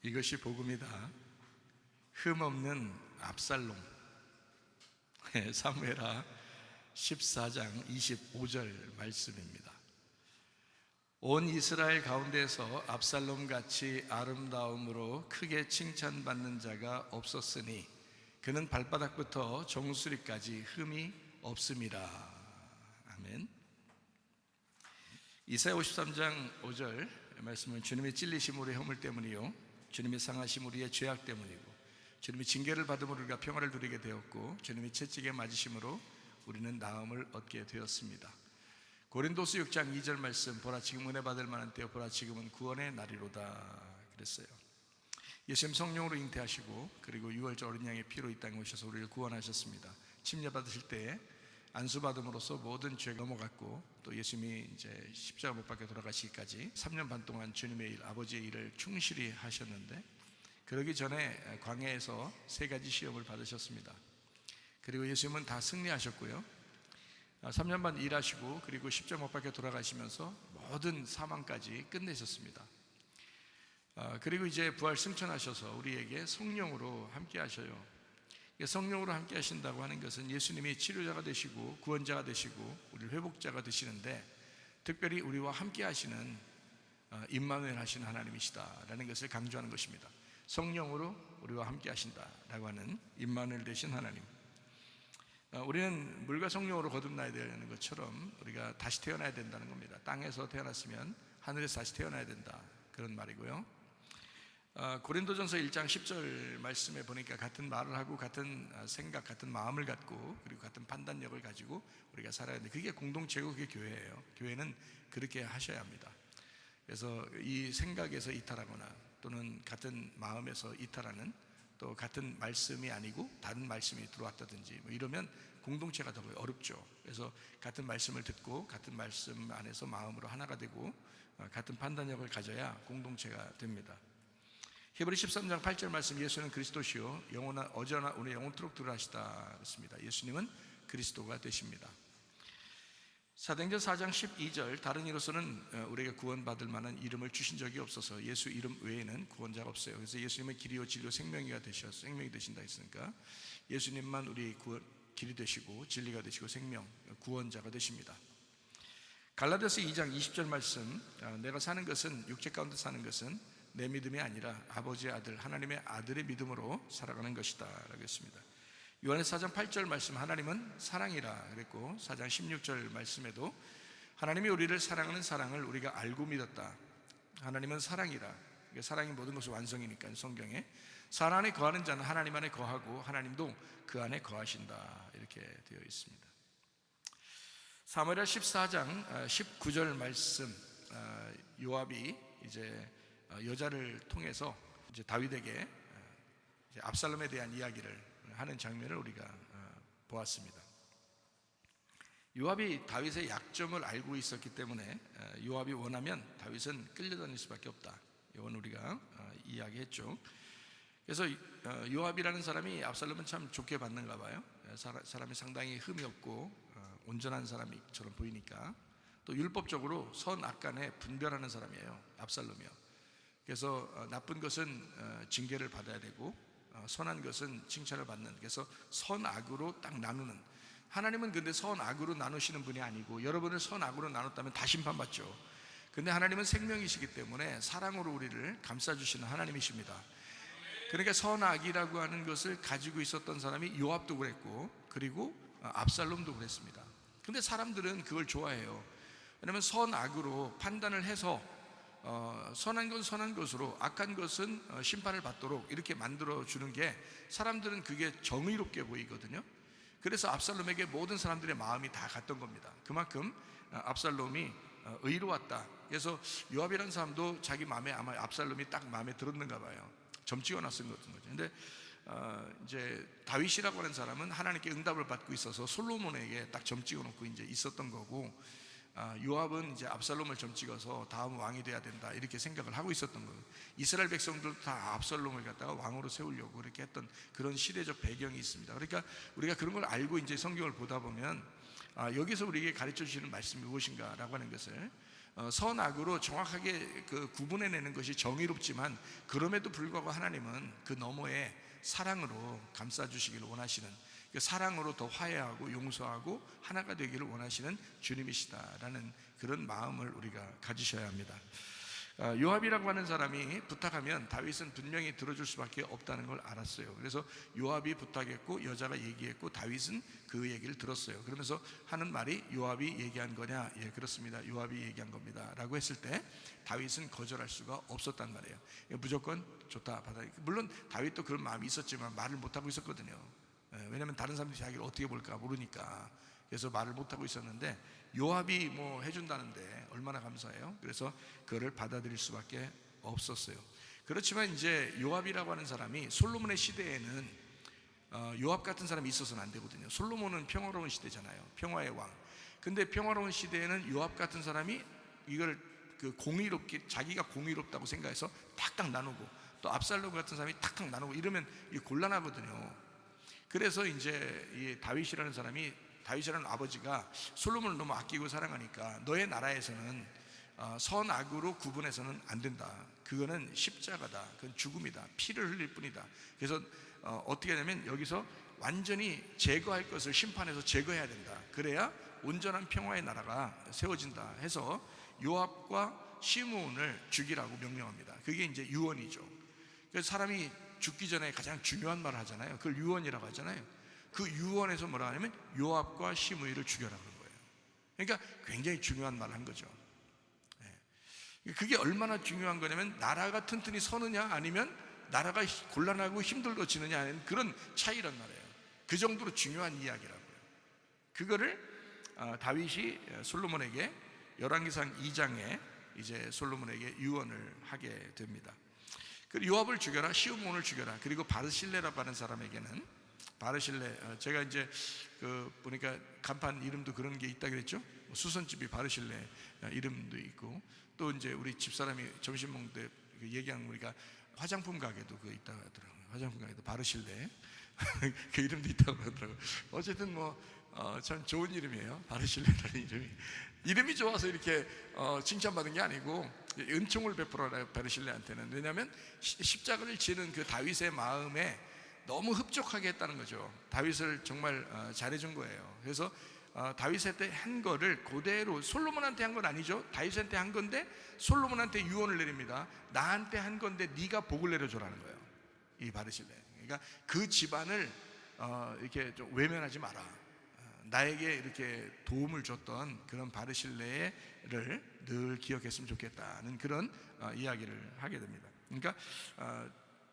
이것이 복음이다. 흠없는 압살롬. 사무엘하 14장 25절 말씀입니다. 온 이스라엘 가운데서 압살롬같이 아름다움으로 크게 칭찬받는 자가 없었으니 그는 발바닥부터 정수리까지 흠이 없음이라. 아멘. 이사야 53장 5절 말씀은 주님의 찔리심 우리의 허물 때문이요 주님의 상하심 우리의 죄악 때문이고 주님이 징계를 받음으로 우리가 평화를 누리게 되었고 주님이 채찍에 맞으심으로 우리는 나음을 얻게 되었습니다. 고린도서 6장 2절 말씀, 보라 지금 은혜 받을 만한 때요 보라 지금은 구원의 날이로다 그랬어요. 예수님 성령으로 잉태하시고 그리고 유월절 어린 양의 피로 이 땅에 오셔서 우리를 구원하셨습니다. 침례받으실 때에 안수받음으로써 모든 죄가 넘어갔고 또 예수님이 이제 십자가 못 박혀 돌아가시기까지 3년 반 동안 주님의 일, 아버지의 일을 충실히 하셨는데 그러기 전에 광야에서 3가지 시험을 받으셨습니다. 그리고 예수님은 다 승리하셨고요 3년 반 일하시고 그리고 십자가 못 박혀 돌아가시면서 모든 사망까지 끝내셨습니다. 그리고 이제 부활 승천하셔서 우리에게 성령으로 함께 하셔요. 성령으로 함께 하신다고 하는 것은 예수님이 치료자가 되시고 구원자가 되시고 우리 회복자가 되시는데 특별히 우리와 함께 하시는 임마누엘 하시는 하나님이시다라는 것을 강조하는 것입니다. 성령으로 우리와 함께 하신다라고 하는 임마누엘 되신 하나님. 우리는 물과 성령으로 거듭나야 되는 것처럼 우리가 다시 태어나야 된다는 겁니다. 땅에서 태어났으면 하늘에서 다시 태어나야 된다, 그런 말이고요. 고린도전서 1장 10절 말씀에 보니까 같은 말을 하고 같은 생각, 같은 마음을 갖고 그리고 같은 판단력을 가지고 우리가 살아야 되는데 그게 공동체고 그게 교회예요. 교회는 그렇게 하셔야 합니다. 그래서 이 생각에서 이탈하거나 또는 같은 마음에서 이탈하는, 또 같은 말씀이 아니고 다른 말씀이 들어왔다든지 뭐 이러면 공동체가 더 어렵죠. 그래서 같은 말씀을 듣고 같은 말씀 안에서 마음으로 하나가 되고 같은 판단력을 가져야 공동체가 됩니다. 히브리 13장 8절 말씀, 예수는 그리스도시요 영원한 어제나 오늘 영원토록 들으시다 그렇습니다. 예수님은 그리스도가 되십니다. 사도행전 4장 12절, 다른 이로서는 우리에게 구원받을 만한 이름을 주신 적이 없어서 예수 이름 외에는 구원자가 없어요. 그래서 예수님은 길이요 진리요 생명이 되신다 했으니까 예수님만 우리 길이 되시고 진리가 되시고 생명, 구원자가 되십니다. 갈라디아서 2장 20절 말씀, 내가 사는 것은 육체 가운데 사는 것은 내 믿음이 아니라 아버지의 아들 하나님의 아들의 믿음으로 살아가는 것이다 라고 했습니다. 요한에서 4장 8절 말씀, 하나님은 사랑이라 그랬고 4장 16절 말씀에도 하나님이 우리를 사랑하는 사랑을 우리가 알고 믿었다. 하나님은 사랑이라, 사랑이 모든 것의 완성이니까 성경에 사랑 안에 거하는 자는 하나님 안에 거하고 하나님도 그 안에 거하신다 이렇게 되어 있습니다. 사무엘하 14장 19절 말씀, 요압이 이제 여자를 통해서 이제 다윗에게 이제 압살롬에 대한 이야기를 하는 장면을 우리가 보았습니다. 요압이 다윗의 약점을 알고 있었기 때문에 요압이 원하면 다윗은 끌려다닐 수밖에 없다, 이건 우리가 이야기했죠. 그래서 요압이라는 사람이 압살롬은 참 좋게 봤는가 봐요. 사람이 상당히 흠이 없고 온전한 사람처럼 보이니까, 또 율법적으로 선악간에 분별하는 사람이에요, 압살롬이요. 그래서 나쁜 것은 징계를 받아야 되고 선한 것은 칭찬을 받는, 그래서 선악으로 딱 나누는. 하나님은 근데 선악으로 나누시는 분이 아니고 여러분을 선악으로 나눴다면 다 심판받죠. 근데 하나님은 생명이시기 때문에 사랑으로 우리를 감싸주시는 하나님이십니다. 그러니까 선악이라고 하는 것을 가지고 있었던 사람이 요압도 그랬고 그리고 압살롬도 그랬습니다. 근데 사람들은 그걸 좋아해요. 왜냐하면 선악으로 판단을 해서 선한 건 선한 것으로 악한 것은 심판을 받도록 이렇게 만들어주는 게, 사람들은 그게 정의롭게 보이거든요. 그래서 압살롬에게 모든 사람들의 마음이 다 갔던 겁니다. 그만큼 압살롬이 의로웠다. 그래서 요압이라는 사람도 자기 마음에 아마 압살롬이 딱 마음에 들었는가 봐요. 점 찍어놔 쓴 거죠. 근데 이제 다윗이라고 하는 사람은 하나님께 응답을 받고 있어서 솔로몬에게 딱 점 찍어놓고 이제 있었던 거고, 요압은 이제 압살롬을 점 찍어서 다음 왕이 돼야 된다 이렇게 생각을 하고 있었던 거예요. 이스라엘 백성들도 다 압살롬을 갖다가 왕으로 세우려고 그렇게 했던 그런 시대적 배경이 있습니다. 그러니까 우리가 그런 걸 알고 이제 성경을 보다 보면 여기서 우리에게 가르쳐 주시는 말씀이 무엇인가 라고 하는 것을 선악으로 정확하게 그 구분해내는 것이 정의롭지만, 그럼에도 불구하고 하나님은 그 너머에 사랑으로 감싸주시기를 원하시는, 그 사랑으로 더 화해하고 용서하고 하나가 되기를 원하시는 주님이시다라는 그런 마음을 우리가 가지셔야 합니다. 요압이라고 하는 사람이 부탁하면 다윗은 분명히 들어줄 수밖에 없다는 걸 알았어요. 그래서 요압이 부탁했고 여자가 얘기했고 다윗은 그 얘기를 들었어요. 그러면서 하는 말이 요압이 얘기한 거냐? 예, 그렇습니다. 요압이 얘기한 겁니다 라고 했을 때 다윗은 거절할 수가 없었단 말이에요. 무조건 좋다, 받아. 물론 다윗도 그런 마음이 있었지만 말을 못하고 있었거든요. 왜냐하면 다른 사람들이 자기를 어떻게 볼까 모르니까. 그래서 말을 못하고 있었는데 요압이 뭐 해준다는데 얼마나 감사해요. 그래서 그거를 받아들일 수밖에 없었어요. 그렇지만 이제 요압이라고 하는 사람이 솔로몬의 시대에는 요압 같은 사람이 있어서는 안 되거든요. 솔로몬은 평화로운 시대잖아요. 평화의 왕. 근데 평화로운 시대에는 요압 같은 사람이 이걸 그 공의롭게, 자기가 공의롭다고 생각해서 탁탁 나누고, 또 압살롬 같은 사람이 탁탁 나누고 이러면 이게 곤란하거든요. 그래서 이제 이 다윗이라는 사람이, 다윗이라는 아버지가 솔로몬을 너무 아끼고 사랑하니까 너의 나라에서는 선악으로 구분해서는 안 된다. 그거는 십자가다. 그건 죽음이다. 피를 흘릴 뿐이다. 그래서 어떻게 하냐면 여기서 완전히 제거할 것을 심판해서 제거해야 된다. 그래야 온전한 평화의 나라가 세워진다 해서 요압과 시므온을 죽이라고 명령합니다. 그게 이제 유언이죠. 그래서 사람이 죽기 전에 가장 중요한 말을 하잖아요. 그걸 유언이라고 하잖아요. 그 유언에서 뭐라 하냐면 요압과 시므이를 죽여라 그런 거예요. 그러니까 굉장히 중요한 말을 한 거죠. 그게 얼마나 중요한 거냐면 나라가 튼튼히 서느냐 아니면 나라가 곤란하고 힘들어지느냐 하는 그런 차이란 말이에요. 그 정도로 중요한 이야기라고요. 그거를 다윗이 솔로몬에게 열왕기상 2장에 이제 솔로몬에게 유언을 하게 됩니다. 그리고 요압을 죽여라, 시므온을 죽여라. 그리고 바르실레라고 하는 사람에게는, 바르실레, 제가 이제 그 보니까 간판 이름도 그런 게 있다 그랬죠. 수선집이 바르실레 이름도 있고, 또 이제 우리 집사람이 점심 먹을 때 얘기한, 우리가 화장품 가게도 그 있다고 하더라고요. 화장품 가게도 바르실레 그 이름도 있다고 하더라고요. 어쨌든 참 좋은 이름이에요. 바르실레라는 이름이 좋아서 이렇게 칭찬받은 게 아니고 은총을 베풀어라 바르실레한테는. 왜냐하면 십자가를 지는 그 다윗의 마음에 너무 흡족하게 했다는 거죠. 다윗을 정말 잘해준 거예요. 그래서 다윗한테 한 거를 그대로, 솔로몬한테 한 건 아니죠. 다윗한테 한 건데 솔로몬한테 유언을 내립니다. 나한테 한 건데 네가 복을 내려줘라는 거예요, 이 바르실레. 그러니까 그 집안을 이렇게 좀 외면하지 마라. 나에게 이렇게 도움을 줬던 그런 바르실레를 늘 기억했으면 좋겠다는 그런 이야기를 하게 됩니다. 그러니까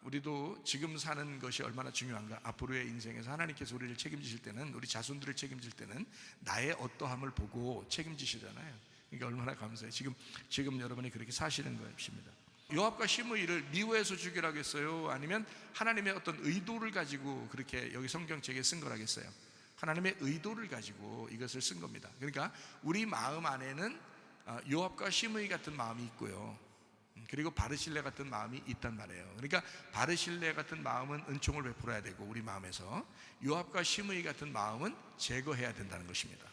우리도 지금 사는 것이 얼마나 중요한가. 앞으로의 인생에서 하나님께서 우리를 책임지실 때는, 우리 자손들을 책임질 때는 나의 어떠함을 보고 책임지시잖아요. 그러니까 얼마나 감사해요. 지금 여러분이 그렇게 사시는 것입니다. 요압과 시므이를 미워해서 죽이라고 했어요? 아니면 하나님의 어떤 의도를 가지고 그렇게 여기 성경책에 쓴 거라겠어요? 하나님의 의도를 가지고 이것을 쓴 겁니다. 그러니까 우리 마음 안에는 요압과 시므이 같은 마음이 있고요, 그리고 바르실레 같은 마음이 있단 말이에요. 그러니까 바르실레 같은 마음은 은총을 베풀어야 되고, 우리 마음에서 요압과 시므이 같은 마음은 제거해야 된다는 것입니다.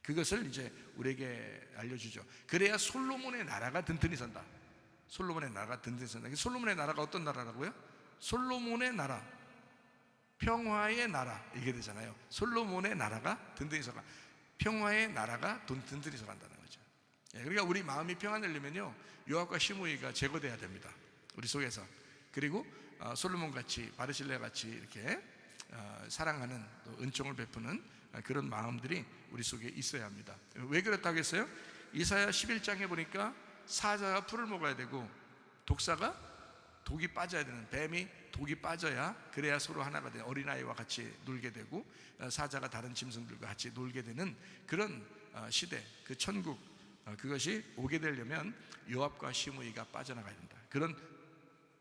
그것을 이제 우리에게 알려주죠. 그래야 솔로몬의 나라가 든든히 선다. 솔로몬의 나라가 든든히 선다. 솔로몬의 나라가 어떤 나라라고요? 솔로몬의 나라, 평화의 나라, 이게 되잖아요. 솔로몬의 나라가 든든히 서가, 평화의 나라가 든든히 서간다는 거죠. 그러니까 우리 마음이 평안하려면요, 요압과 시므이가 제거돼야 됩니다, 우리 속에서. 그리고 솔로몬 같이, 바르실레 같이 이렇게 사랑하는, 또 은총을 베푸는 그런 마음들이 우리 속에 있어야 합니다. 왜 그렇다고 했어요? 이사야 11장에 보니까 사자가 풀을 먹어야 되고 독사가 독이 빠져야 되는, 뱀이 독이 빠져야, 그래야 서로 하나가 되는, 어린아이와 같이 놀게 되고 사자가 다른 짐승들과 같이 놀게 되는 그런 시대, 그 천국, 그것이 오게 되려면 요압과 시므이가 빠져나가야 된다. 그런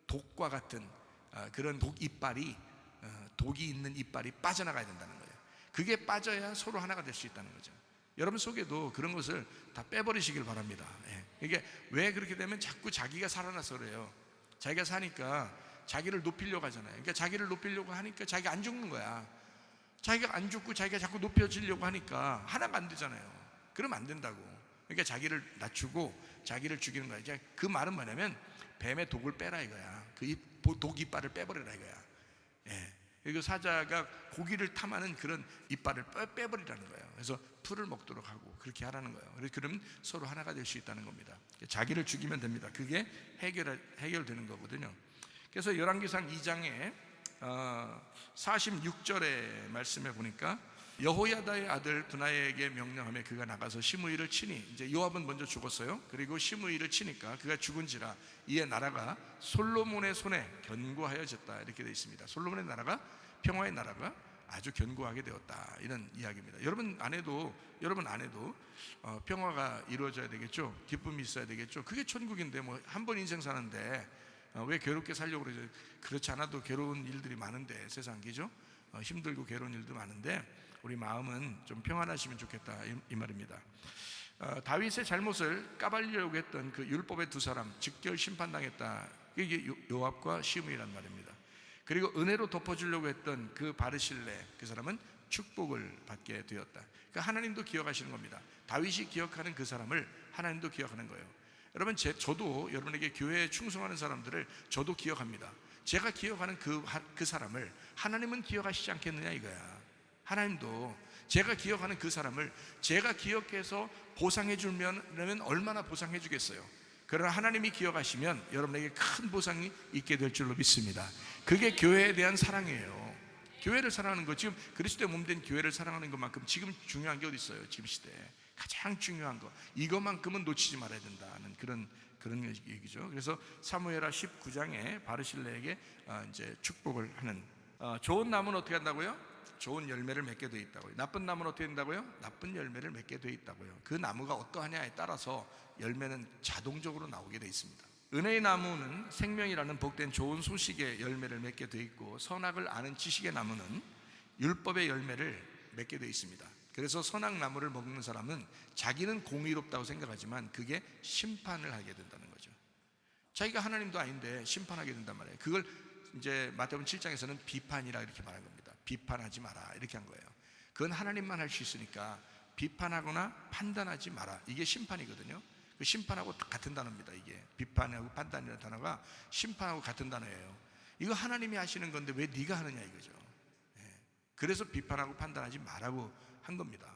독과 같은 그런 독 이빨이, 독이 있는 이빨이 빠져나가야 된다는 거예요. 그게 빠져야 서로 하나가 될 수 있다는 거죠. 여러분 속에도 그런 것을 다 빼버리시길 바랍니다. 이게 왜 그렇게 되면 자꾸 자기가 살아나서 그래요. 자기가 사니까 자기를 높이려고 하잖아요. 그러니까 자기를 높이려고 하니까 자기가 안 죽는 거야. 자기가 안 죽고 자기가 자꾸 높여지려고 하니까 하나가 안 되잖아요. 그러면 안 된다고. 그러니까 자기를 낮추고 자기를 죽이는 거야. 그 말은 뭐냐면 뱀의 독을 빼라 이거야. 독 이빨을 빼버리라 이거야. 예. 그리고 사자가 고기를 탐하는 그런 이빨을 빼버리라는 거예요. 그래서 풀을 먹도록 하고 그렇게 하라는 거예요. 그러면 서로 하나가 될 수 있다는 겁니다. 자기를 죽이면 됩니다. 그게 해결되는 거거든요. 그래서 열왕기상 2장에 46절의 말씀에 보니까 여호야다의 아들 브나야에게 명령하며 그가 나가서 시므이를 치니, 이제 요압은 먼저 죽었어요. 그리고 시므이를 치니까 그가 죽은지라 이에 나라가 솔로몬의 손에 견고하여졌다, 이렇게 되어 있습니다. 솔로몬의 나라가, 평화의 나라가 아주 견고하게 되었다, 이런 이야기입니다. 여러분 안에도 평화가 이루어져야 되겠죠. 기쁨이 있어야 되겠죠. 그게 천국인데 뭐 한 번 인생 사는데 왜 괴롭게 살려고 그러죠? 그렇지 않아도 괴로운 일들이 많은데, 세상 기죠? 힘들고 괴로운 일도 많은데 우리 마음은 좀 평안하시면 좋겠다, 이 말입니다. 다윗의 잘못을 까발리려고 했던 그 율법의 두 사람 즉결 심판당했다. 이게 요압과 시므이란 말입니다. 그리고 은혜로 덮어주려고 했던 그 바르실레, 그 사람은 축복을 받게 되었다. 그러니까 하나님도 기억하시는 겁니다. 다윗이 기억하는 그 사람을 하나님도 기억하는 거예요. 여러분, 저도 여러분에게 교회에 충성하는 사람들을 저도 기억합니다. 제가 기억하는 그 사람을 하나님은 기억하시지 않겠느냐 이거야. 하나님도 제가 기억하는 그 사람을 제가 기억해서 보상해 주면 얼마나 보상해 주겠어요. 그러나 하나님이 기억하시면 여러분에게 큰 보상이 있게 될 줄로 믿습니다. 그게 교회에 대한 사랑이에요. 교회를 사랑하는 거, 지금 그리스도의 몸된 교회를 사랑하는 것만큼 지금 중요한 게 어디 있어요? 지금 시대에 가장 중요한 거, 이것만큼은 놓치지 말아야 된다는 그런 얘기죠. 그래서 사무엘하 19장에 바르실레에게 이제 축복을 하는, 좋은 나무는 어떻게 한다고요? 좋은 열매를 맺게 되어 있다고요. 나쁜 나무는 어떻게 된다고요? 나쁜 열매를 맺게 되어 있다고요. 그 나무가 어떠하냐에 따라서 열매는 자동적으로 나오게 되어 있습니다. 은혜의 나무는 생명이라는 복된 좋은 소식의 열매를 맺게 되어 있고, 선악을 아는 지식의 나무는 율법의 열매를 맺게 되어 있습니다. 그래서 선악나무를 먹는 사람은 자기는 공의롭다고 생각하지만 그게 심판을 하게 된다는 거죠. 자기가 하나님도 아닌데 심판하게 된단 말이에요. 그걸 이제 마태복음 7장에서는 비판이라 이렇게 말한 겁니다. 비판하지 마라, 이렇게 한 거예요. 그건 하나님만 할 수 있으니까 비판하거나 판단하지 마라, 이게 심판이거든요. 그 심판하고 같은 단어입니다. 이게 비판하고 판단이라는 단어가 심판하고 같은 단어예요. 이거 하나님이 하시는 건데 왜 네가 하느냐 이거죠. 그래서 비판하고 판단하지 마라고 한 겁니다.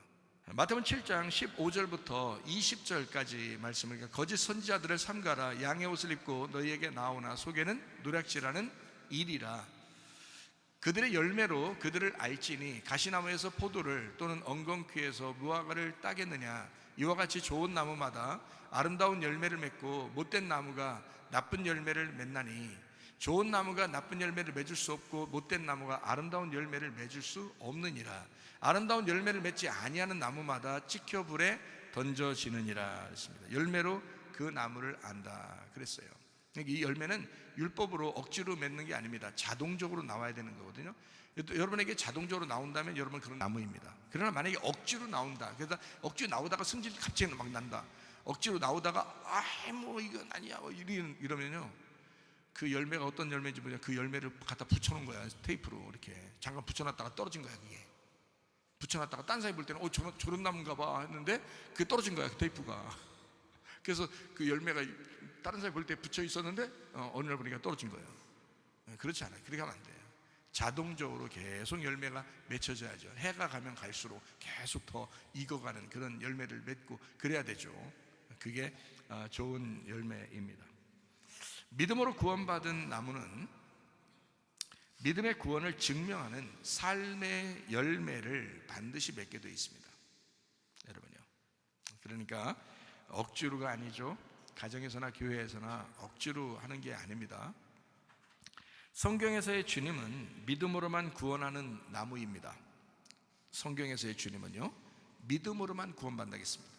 마태복음 7장 15절부터 20절까지 말씀을, 그러니까 거짓 선지자들을 삼가라. 양의 옷을 입고 너희에게 나오나 속에는 노략질하는 일이라. 그들의 열매로 그들을 알지니 가시나무에서 포도를 또는 엉겅퀴에서 무화과를 따겠느냐. 이와 같이 좋은 나무마다 아름다운 열매를 맺고 못된 나무가 나쁜 열매를 맺나니, 좋은 나무가 나쁜 열매를 맺을 수 없고 못된 나무가 아름다운 열매를 맺을 수 없느니라. 아름다운 열매를 맺지 아니하는 나무마다 찍혀 불에 던져지느니라 했습니다. 열매로 그 나무를 안다 그랬어요. 이 열매는 율법으로 억지로 맺는 게 아닙니다. 자동적으로 나와야 되는 거거든요. 여러분에게 자동적으로 나온다면 여러분 그런 나무입니다. 그러나 만약에 억지로 나온다, 그래서 억지로 나오다가 성질이 갑자기 막 난다, 억지로 나오다가 뭐 이건 아니야 이러면요, 그 열매가 어떤 열매인지 모르냐, 그 열매를 갖다 붙여놓은 거야. 테이프로 이렇게 잠깐 붙여놨다가 떨어진 거야. 그게 붙여놨다가 딴 사람이 볼 때는 저런 나무인가 봐 했는데 그게 떨어진 거야, 그 테이프가. 그래서 그 열매가 다른 사람이 볼 때 붙여 있었는데 어느 날 보니까 떨어진 거예요. 그렇지 않아요. 그렇게 하면 안 돼요. 자동적으로 계속 열매가 맺혀져야죠. 해가 가면 갈수록 계속 더 익어가는 그런 열매를 맺고 그래야 되죠. 그게 좋은 열매입니다. 믿음으로 구원받은 나무는 믿음의 구원을 증명하는 삶의 열매를 반드시 맺게 되어 있습니다. 여러분요. 그러니까 억지로가 아니죠. 가정에서나 교회에서나 억지로 하는 게 아닙니다. 성경에서의 주님은 믿음으로만 구원하는 나무입니다. 성경에서의 주님은요, 믿음으로만 구원받겠습니다.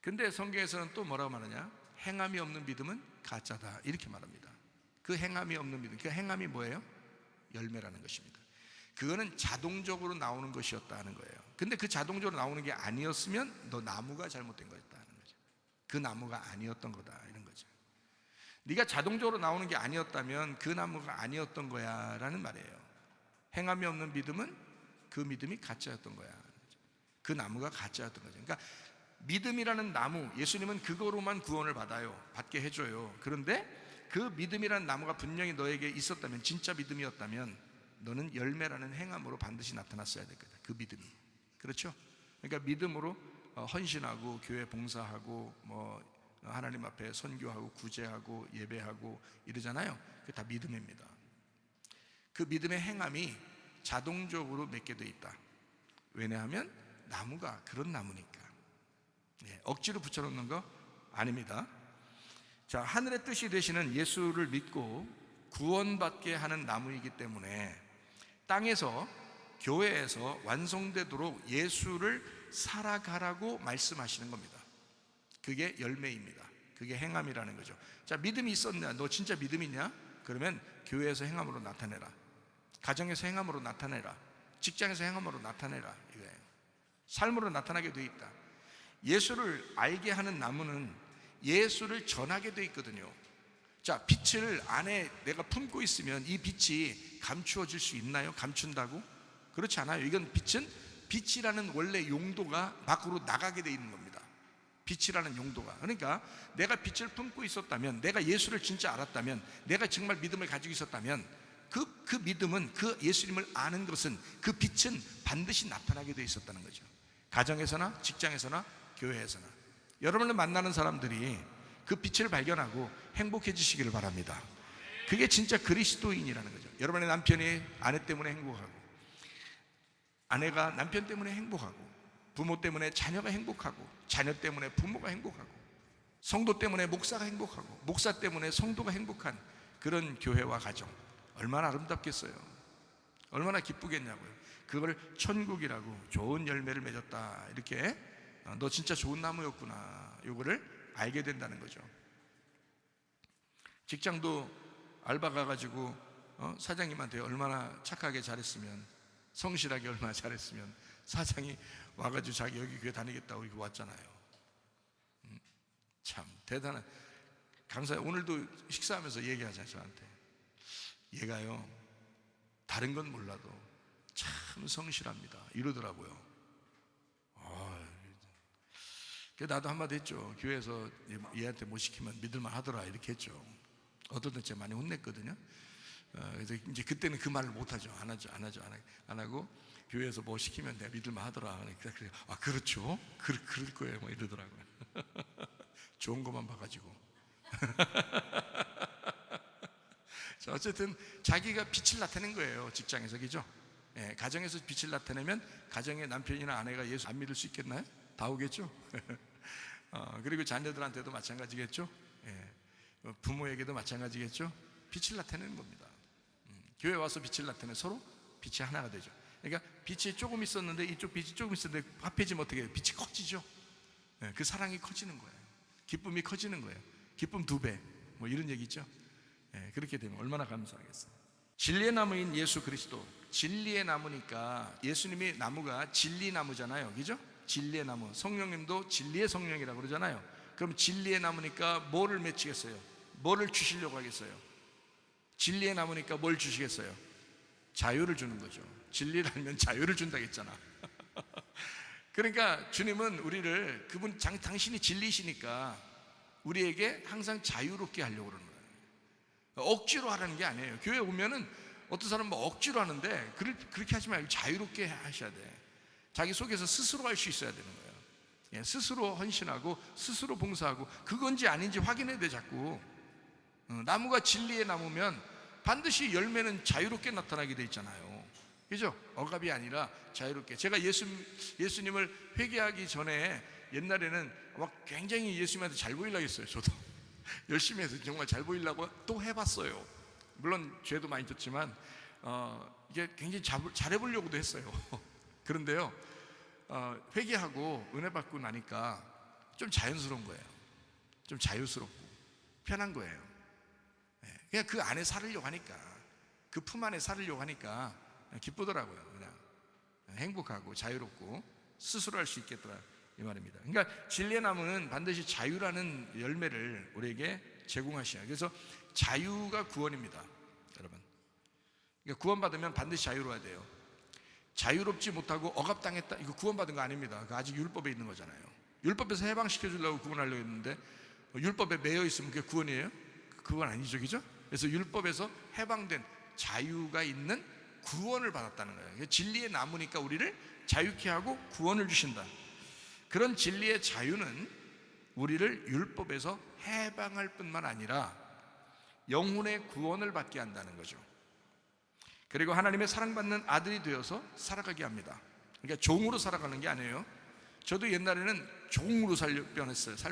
근데 성경에서는 또 뭐라고 말하냐? 행함이 없는 믿음은 가짜다, 이렇게 말합니다. 그 행함이 없는 믿음, 그 행함이 뭐예요? 열매라는 것입니다. 그거는 자동적으로 나오는 것이었다 하는 거예요. 근데 그 자동적으로 나오는 게 아니었으면 너 나무가 잘못된 거였다 하는 거죠. 그 나무가 아니었던 거다, 이런 거죠. 네가 자동적으로 나오는 게 아니었다면 그 나무가 아니었던 거야 라는 말이에요. 행함이 없는 믿음은 그 믿음이 가짜였던 거야. 그 나무가 가짜였던 거죠. 그러니까 믿음이라는 나무, 예수님은 그거로만 구원을 받게 해줘요. 그런데 그 믿음이라는 나무가 분명히 너에게 있었다면, 진짜 믿음이었다면 너는 열매라는 행함으로 반드시 나타났어야 될 거다. 그 믿음이. 그렇죠? 그러니까 믿음으로 헌신하고 교회 봉사하고 하나님 앞에 선교하고 구제하고 예배하고 이러잖아요. 그게 다 믿음입니다. 그 믿음의 행함이 자동적으로 맺게 돼 있다. 왜냐하면 나무가 그런 나무니까. 억지로 붙여놓는 거 아닙니다. 자, 하늘의 뜻이 되시는 예수를 믿고 구원받게 하는 나무이기 때문에 땅에서, 교회에서 완성되도록 예수를 살아가라고 말씀하시는 겁니다. 그게 열매입니다. 그게 행함이라는 거죠. 자, 믿음이 있었냐? 너 진짜 믿음 있냐? 그러면 교회에서 행함으로 나타내라. 가정에서 행함으로 나타내라. 직장에서 행함으로 나타내라. 이거예요. 삶으로 나타나게 돼 있다. 예수를 알게 하는 나무는 예수를 전하게 돼 있거든요. 자, 빛을 안에 내가 품고 있으면 이 빛이 감추어질 수 있나요? 감춘다고? 그렇지 않아요. 이건 빛이라는 원래 용도가 밖으로 나가게 돼 있는 겁니다. 빛이라는 용도가. 그러니까 내가 빛을 품고 있었다면, 내가 예수를 진짜 알았다면, 내가 정말 믿음을 가지고 있었다면 그 믿음은, 그 예수님을 아는 것은, 그 빛은 반드시 나타나게 돼 있었다는 거죠. 가정에서나 직장에서나 교회에서나 여러분을 만나는 사람들이 그 빛을 발견하고 행복해지시기를 바랍니다. 그게 진짜 그리스도인이라는 거죠. 여러분의 남편이 아내 때문에 행복하고, 아내가 남편 때문에 행복하고, 부모 때문에 자녀가 행복하고, 자녀 때문에 부모가 행복하고, 성도 때문에 목사가 행복하고, 목사 때문에 성도가 행복한 그런 교회와 가정, 얼마나 아름답겠어요. 얼마나 기쁘겠냐고요. 그걸 천국이라고, 좋은 열매를 맺었다, 이렇게 너 진짜 좋은 나무였구나, 이거를 알게 된다는 거죠. 직장도 알바 가가지고 사장님한테 얼마나 착하게 잘했으면, 성실하게 얼마나 잘했으면 사장이 와가지고 자기 여기 교회 다니겠다고 이렇게 왔잖아요. 참 대단한 강사. 오늘도 식사하면서 얘기하자, 저한테. 얘가요, 다른 건 몰라도 참 성실합니다, 이러더라고요. 나도 한마디 했죠. 교회에서 얘한테 못 시키면 믿을만 하더라, 이렇게 했죠. 어떨 때 제가 많이 혼냈거든요. 그래서 이제 그때는 그 말을 못 하죠. 안 하고 교회에서 뭐 시키면 내가 믿을만 하더라. 그래서 아, 그렇죠. 그럴 거예요, 뭐 이러더라고요. 좋은 것만 봐가지고. 자, 어쨌든 자기가 빛을 나타낸 거예요, 직장에서. 그죠? 가정에서 빛을 나타내면 가정의 남편이나 아내가 예수 안 믿을 수 있겠나요? 다 오겠죠? 그리고 자녀들한테도 마찬가지겠죠? 부모에게도 마찬가지겠죠? 빛을 나타내는 겁니다. 교회 와서 빛을 나타내 서로 빛이 하나가 되죠. 그러니까 빛이 조금 있었는데, 이쪽 빛이 조금 있었는데 합해지면 어떻게 해요? 빛이 커지죠. 그 사랑이 커지는 거예요. 기쁨이 커지는 거예요. 기쁨 2배, 뭐 이런 얘기죠. 그렇게 되면 얼마나 감사하겠어요. 진리의 나무인 예수 그리스도. 진리의 나무니까, 예수님이 나무가 진리나무잖아요, 그죠? 진리의 나무. 성령님도 진리의 성령이라고 그러잖아요. 그럼 진리의 나무니까 뭐를 맺히겠어요? 뭐를 주시려고 하겠어요? 진리의 나무니까 뭘 주시겠어요? 자유를 주는 거죠. 진리를 알면 자유를 준다겠잖아. 그러니까 주님은 우리를, 당신이 진리시니까 우리에게 항상 자유롭게 하려고 그러는 거예요. 억지로 하라는 게 아니에요. 교회 오면은 어떤 사람은 뭐 억지로 하는데, 그렇게 하지 말고 자유롭게 하셔야 돼. 자기 속에서 스스로 할 수 있어야 되는 거예요. 스스로 헌신하고 스스로 봉사하고, 그건지 아닌지 확인해야 돼, 자꾸. 나무가 진리의 나무면 반드시 열매는 자유롭게 나타나게 돼 있잖아요. 그죠? 억압이 아니라 자유롭게. 제가 예수님을 회개하기 전에 옛날에는 막 굉장히 예수님한테 잘 보이려고 했어요. 저도 열심히 해서 정말 잘 보이려고 또 해봤어요. 물론 죄도 많이 졌지만 이게 굉장히 잘해보려고도 했어요. 그런데요, 회개하고 은혜 받고 나니까 좀 자연스러운 거예요. 좀 자유스럽고 편한 거예요. 그냥 그 안에 살으려고 하니까, 그 품 안에 살으려고 하니까 기쁘더라고요. 그냥 행복하고 자유롭고 스스로 할 수 있겠더라, 이 말입니다. 그러니까 진리의 나무는 반드시 자유라는 열매를 우리에게 제공하시요. 그래서 자유가 구원입니다, 여러분. 그러니까 구원받으면 반드시 자유로워야 돼요. 자유롭지 못하고 억압당했다, 이거 구원받은 거 아닙니다. 그 아직 율법에 있는 거잖아요. 율법에서 해방시켜 주려고 구원하려고 했는데 율법에 매여 있으면 그게 구원이에요? 그건 아니죠, 그죠? 그래서 율법에서 해방된 자유가 있는 구원을 받았다는 거예요. 진리에 남으니까 우리를 자유케 하고 구원을 주신다. 그런 진리의 자유는 우리를 율법에서 해방할 뿐만 아니라 영혼의 구원을 받게 한다는 거죠. 그리고 하나님의 사랑받는 아들이 되어서 살아가게 합니다. 그러니까 종으로 살아가는 게 아니에요. 저도 옛날에는 종으로 살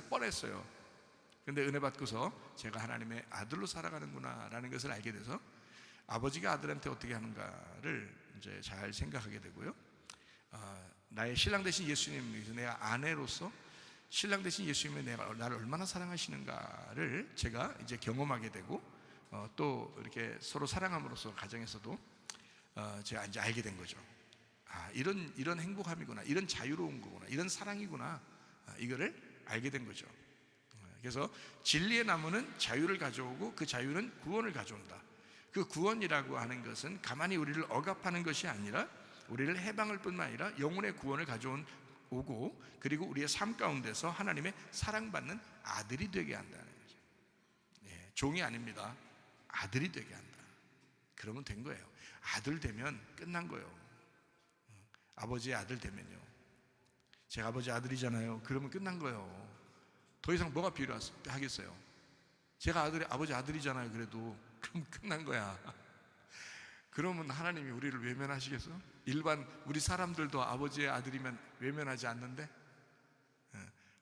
뻔했어요. 근데 은혜 받고서 제가 하나님의 아들로 살아가는구나 라는 것을 알게 돼서 아버지가 아들한테 어떻게 하는가를 이제 잘 생각하게 되고요. 나의 신랑 되신 예수님, 내가 아내로서 신랑 되신 예수님이 나를 얼마나 사랑하시는가를 제가 이제 경험하게 되고 또 이렇게 서로 사랑함으로써 가정에서도 제가 이제 알게 된 거죠. 이런 행복함이구나, 이런 자유로운 거구나, 이런 사랑이구나, 이거를 알게 된 거죠. 그래서 진리의 나무는 자유를 가져오고 그 자유는 구원을 가져온다. 그 구원이라고 하는 것은 가만히 우리를 억압하는 것이 아니라 우리를 해방할 뿐만 아니라 영혼의 구원을 가져오고 그리고 우리의 삶 가운데서 하나님의 사랑받는 아들이 되게 한다는 거죠. 종이 아닙니다. 아들이 되게 한다. 그러면 된 거예요. 아들 되면 끝난 거예요. 아버지의 아들 되면요, 제가 아버지 아들이잖아요. 그러면 끝난 거예요. 더 이상 뭐가 필요하겠어요? 제가 아버지 아들이잖아요. 그래도 그럼 끝난 거야. 그러면 하나님이 우리를 외면하시겠어? 일반 우리 사람들도 아버지의 아들이면 외면하지 않는데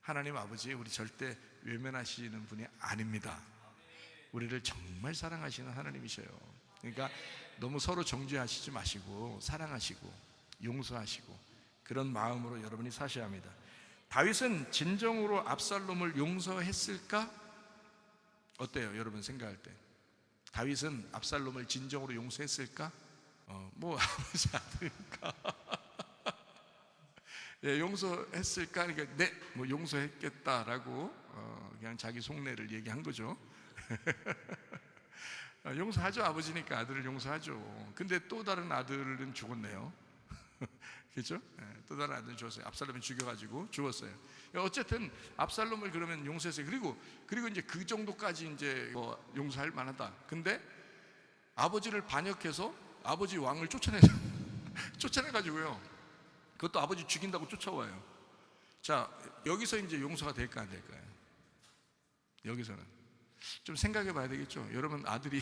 하나님 아버지 우리 절대 외면하시는 분이 아닙니다. 우리를 정말 사랑하시는 하나님이셔요. 그러니까 너무 서로 정죄하시지 마시고 사랑하시고 용서하시고 그런 마음으로 여러분이 사셔야 합니다. 다윗은 진정으로 압살롬을 용서했을까? 어때요? 여러분 생각할 때 다윗은 압살롬을 진정으로 용서했을까? 아버지 아들이니까 용서했을까? 그러니까 네, 용서했겠다라고 그냥 자기 속내를 얘기한 거죠. 용서하죠. 아버지니까 아들을 용서하죠. 근데 또 다른 아들은 죽었네요. 그렇죠? 또 다른 아들은 죽었어요. 압살롬이 죽여가지고 죽었어요. 어쨌든 압살롬을 그러면 용서했어요. 그리고 이제 그 정도까지 이제 용서할 만하다. 근데 아버지를 반역해서 아버지 왕을 쫓아내가지고요. 그것도 아버지 죽인다고 쫓아와요. 자, 여기서 이제 용서가 될까 안 될까요? 여기서는 좀 생각해 봐야 되겠죠. 여러분 아들이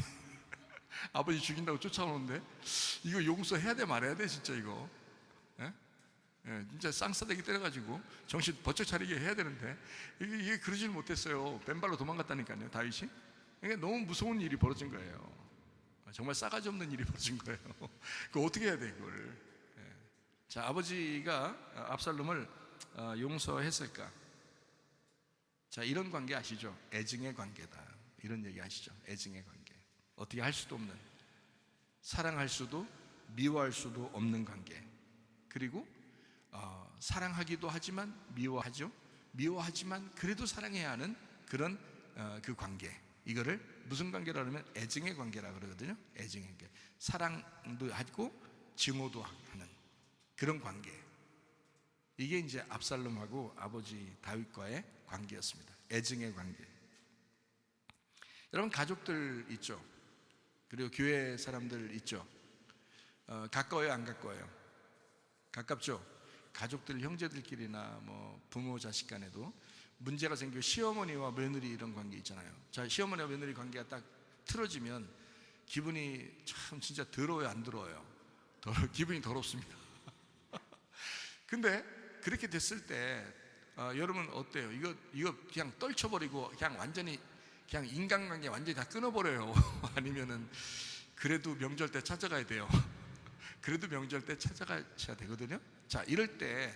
아버지 죽인다고 쫓아오는데 이거 용서해야 돼 말아야 돼 진짜 이거. 진짜 쌍싸대기 때려가지고 정신 번쩍 차리게 해야 되는데 이게 그러질 못했어요. 맨발로 도망갔다니까요, 다윗이. 이게 너무 무서운 일이 벌어진 거예요. 정말 싸가지 없는 일이 벌어진 거예요. 그거 어떻게 해야 돼 이걸? 자, 아버지가 압살롬을 용서했을까? 자, 이런 관계 아시죠? 애증의 관계다. 이런 얘기 아시죠? 애증의 관계. 어떻게 할 수도 없는, 사랑할 수도 미워할 수도 없는 관계. 그리고 사랑하기도 하지만 미워하죠. 미워하지만 그래도 사랑해야 하는 그런 그 관계. 이거를 무슨 관계라 그러면 애증의 관계라 그러거든요. 애증의 관계. 사랑도 하고 증오도 하는 그런 관계. 이게 이제 압살롬하고 아버지 다윗과의 관계였습니다. 애증의 관계. 여러분 가족들 있죠. 그리고 교회 사람들 있죠. 가까워요, 안 가까워요? 가깝죠. 가족들, 형제들끼리나 부모 자식 간에도 문제가 생기고 시어머니와 며느리 이런 관계 있잖아요. 자, 시어머니와 며느리 관계가 딱 틀어지면 기분이 참 진짜 더러워요, 안 더러워요? 기분이 더럽습니다. 근데 그렇게 됐을 때 여러분 어때요? 이거 그냥 떨쳐버리고 그냥 완전히 그냥 인간관계 완전히 다 끊어버려요? 아니면은 그래도 명절 때 찾아가야 돼요? 그래도 명절 때 찾아가셔야 되거든요. 자, 이럴 때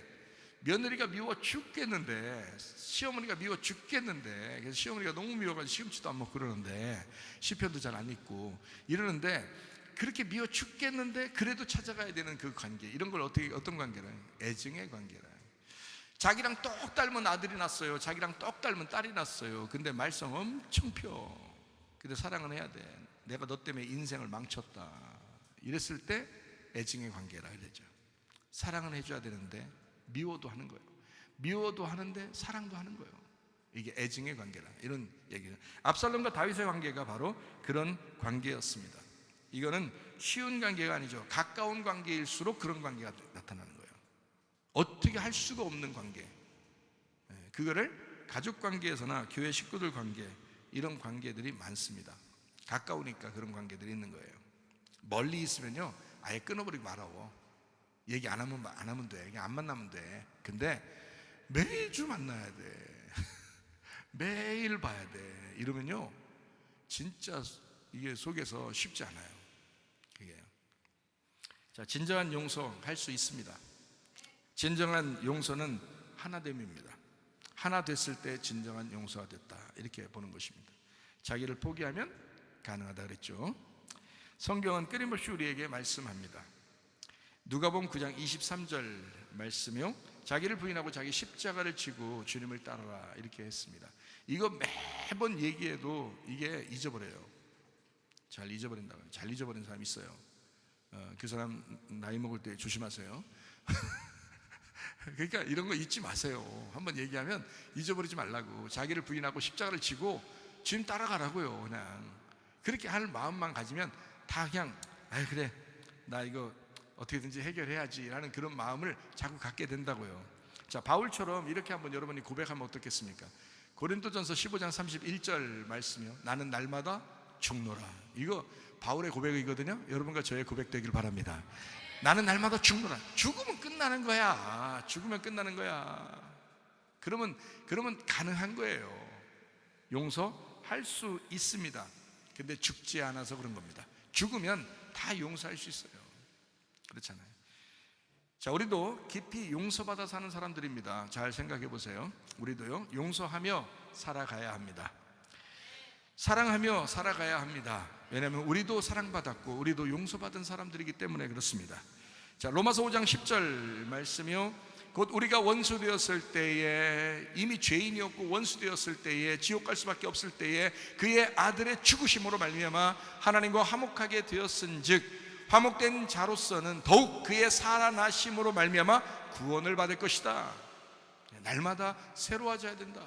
며느리가 미워 죽겠는데, 시어머니가 미워 죽겠는데, 그래서 시어머니가 너무 미워가지고 시금치도 안 먹고 그러는데, 시편도 잘 안 읽고 이러는데, 그렇게 미워 죽겠는데 그래도 찾아가야 되는 그 관계, 이런 걸 어떤 관계라? 애증의 관계라. 자기랑 똑 닮은 아들이 났어요. 자기랑 똑 닮은 딸이 났어요. 근데 말썽 엄청 펴. 근데 사랑은 해야 돼. 내가 너 때문에 인생을 망쳤다. 이랬을 때 애증의 관계라 그러죠. 사랑은 해줘야 되는데 미워도 하는 거예요. 미워도 하는데 사랑도 하는 거예요. 이게 애증의 관계라, 이런 얘기예요. 압살롬과 다윗의 관계가 바로 그런 관계였습니다. 이거는 쉬운 관계가 아니죠. 가까운 관계일수록 그런 관계가 나타나는 거예요. 어떻게 할 수가 없는 관계, 그거를 가족 관계에서나 교회 식구들 관계, 이런 관계들이 많습니다. 가까우니까 그런 관계들이 있는 거예요. 멀리 있으면요 아예 끊어버리고 말아요. 얘기 안 하면 돼. 그냥 안 만나면 돼. 근데 매주 만나야 돼. 매일 봐야 돼. 이러면요 진짜 이게 속에서 쉽지 않아요. 그게. 자, 진정한 용서할 수 있습니다. 진정한 용서는 하나됨입니다. 하나 됐을 때 진정한 용서가 됐다, 이렇게 보는 것입니다. 자기를 포기하면 가능하다 그랬죠. 성경은 끊임없이 우리에게 말씀합니다. 누가복음 9장 23절 말씀이요, 자기를 부인하고 자기 십자가를 지고 주님을 따르라, 이렇게 했습니다. 이거 매번 얘기해도 이게 잊어버려요. 잘 잊어버린다고요. 잘 잊어버린 사람 있어요. 그 사람 나이 먹을 때 조심하세요. 그러니까 이런 거 잊지 마세요. 한번 얘기하면 잊어버리지 말라고. 자기를 부인하고 십자가를 지고 주님 따라가라고요. 그냥 그렇게 할 마음만 가지면 다 그냥 그래 나 이거 어떻게든지 해결해야지 라는 그런 마음을 자꾸 갖게 된다고요. 자, 바울처럼 이렇게 한번 여러분이 고백하면 어떻겠습니까? 고린도전서 15장 31절 말씀이요, 나는 날마다 죽노라. 이거 바울의 고백이거든요. 여러분과 저의 고백 되길 바랍니다. 나는 날마다 죽노라. 죽으면 끝나는 거야. 죽으면 끝나는 거야. 그러면 가능한 거예요. 용서할 수 있습니다. 근데 죽지 않아서 그런 겁니다. 죽으면 다 용서할 수 있어요. 그렇잖아요. 자, 우리도 깊이 용서받아 사는 사람들입니다. 잘 생각해 보세요. 우리도요 용서하며 살아가야 합니다. 사랑하며 살아가야 합니다. 왜냐하면 우리도 사랑받았고 우리도 용서받은 사람들이기 때문에 그렇습니다. 자, 로마서 5장 10절 말씀이요, 곧 우리가 원수 되었을 때에, 이미 죄인이었고 원수 되었을 때에, 지옥 갈 수밖에 없을 때에 그의 아들의 죽으심으로 말미암아 하나님과 화목하게 되었은즉 화목된 자로서는 더욱 그의 살아나심으로 말미암아 구원을 받을 것이다. 날마다 새로워져야 된다.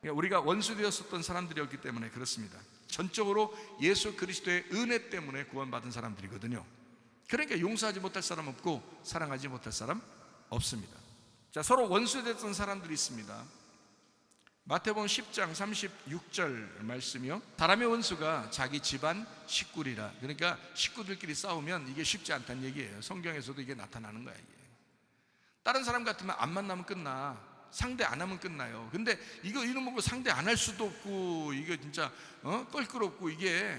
우리가 원수 되었었던 사람들이었기 때문에 그렇습니다. 전적으로 예수 그리스도의 은혜 때문에 구원받은 사람들이거든요. 그러니까 용서하지 못할 사람 없고 사랑하지 못할 사람 없습니다. 자, 서로 원수 됐던 사람들이 있습니다. 마태복음 10장 36절 말씀이요, 사람의 원수가 자기 집안 식구리라. 그러니까 식구들끼리 싸우면 이게 쉽지 않다는 얘기예요. 성경에서도 이게 나타나는 거야. 이게 다른 사람 같으면 안 만나면 끝나, 상대 안 하면 끝나요. 근데 이거 이런 거 상대 안 할 수도 없고 이거 진짜 껄끄럽고, 이게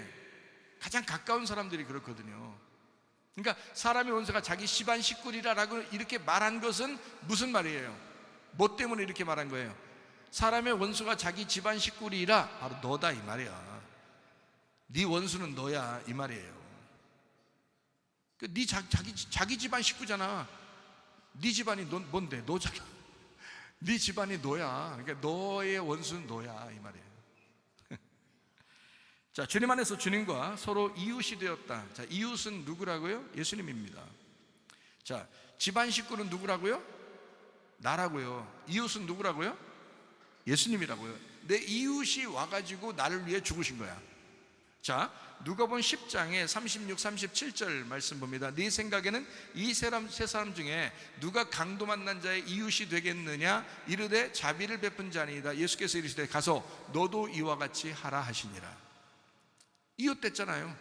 가장 가까운 사람들이 그렇거든요. 그러니까 사람의 원수가 자기 집안 식구리라라고 이렇게 말한 것은 무슨 말이에요? 뭐 때문에 이렇게 말한 거예요? 사람의 원수가 자기 집안 식구리라, 바로 너다 이 말이야. 네 원수는 너야 이 말이에요. 네 자기 집안 식구잖아. 네 집안이 뭔데? 네 집안이 너야. 그러니까 너의 원수는 너야 이 말이에요. 자, 주님 안에서 주님과 서로 이웃이 되었다. 자, 이웃은 누구라고요? 예수님입니다. 자, 집안 식구는 누구라고요? 나라고요. 이웃은 누구라고요? 예수님이라고요. 내 이웃이 와가지고 나를 위해 죽으신 거야. 자, 누가복음 10장에 36, 37절 말씀 봅니다. 네 생각에는 이 세 사람 중에 누가 강도 만난 자의 이웃이 되겠느냐? 이르되 자비를 베푼 자니이다. 예수께서 이르시되 가서 너도 이와 같이 하라 하시니라. 이웃됐잖아요.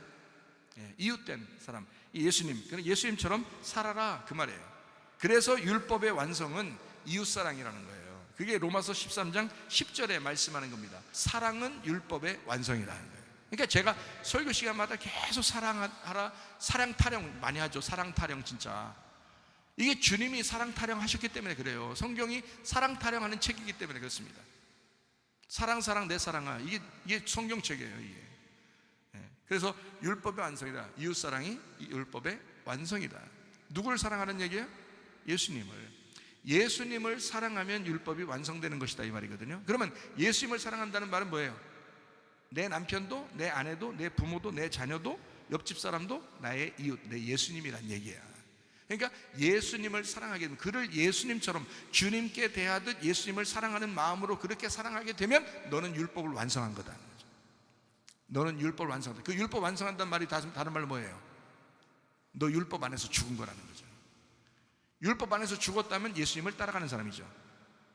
이웃된 사람, 예수님. 예수님처럼 살아라 그 말이에요. 그래서 율법의 완성은 이웃사랑이라는 거예요. 그게 로마서 13장 10절에 말씀하는 겁니다. 사랑은 율법의 완성이라는 거예요. 그러니까 제가 설교 시간마다 계속 사랑하라, 사랑 타령 많이 하죠. 사랑 타령 진짜. 이게 주님이 사랑 타령 하셨기 때문에 그래요. 성경이 사랑 타령하는 책이기 때문에 그렇습니다. 사랑 내 사랑아, 이게 성경책이에요. 이게. 그래서 율법의 완성이다. 이웃사랑이 율법의 완성이다. 누구를 사랑하는 얘기예요? 예수님을 사랑하면 율법이 완성되는 것이다 이 말이거든요. 그러면 예수님을 사랑한다는 말은 뭐예요? 내 남편도, 내 아내도, 내 부모도, 내 자녀도, 옆집 사람도 나의 이웃, 내 예수님이란 얘기야. 그러니까 예수님을 사랑하게 되면, 그를 예수님처럼 주님께 대하듯 예수님을 사랑하는 마음으로 그렇게 사랑하게 되면 너는 율법을 완성한 거다. 너는 율법을 완성한다. 그 율법 완성한다는 말이 다른 말로 뭐예요? 너 율법 안에서 죽은 거라는 거죠. 율법 안에서 죽었다면 예수님을 따라가는 사람이죠.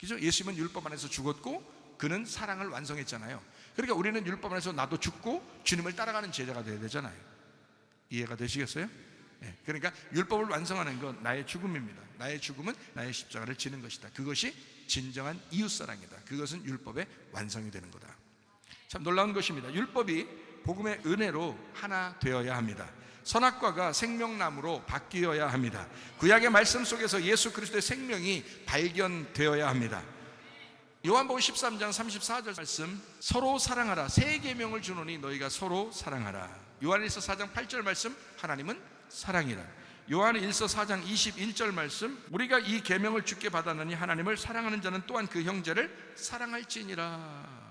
그죠? 예수님은 율법 안에서 죽었고 그는 사랑을 완성했잖아요. 그러니까 우리는 율법 안에서 나도 죽고 주님을 따라가는 제자가 되어야 되잖아요. 이해가 되시겠어요? 네. 그러니까 율법을 완성하는 건 나의 죽음입니다. 나의 죽음은 나의 십자가를 지는 것이다. 그것이 진정한 이웃사랑이다. 그것은 율법의 완성이 되는 거다. 참 놀라운 것입니다. 율법이 복음의 은혜로 하나 되어야 합니다. 선악과가 생명나무로 바뀌어야 합니다. 구약의 말씀 속에서 예수 그리스도의 생명이 발견되어야 합니다. 요한복음 13장 34절 말씀, 서로 사랑하라. 새 계명을 주노니 너희가 서로 사랑하라. 요한일서 4장 8절 말씀, 하나님은 사랑이라. 요한일서 4장 21절 말씀, 우리가 이 계명을 주께 받았느니 하나님을 사랑하는 자는 또한 그 형제를 사랑할지니라.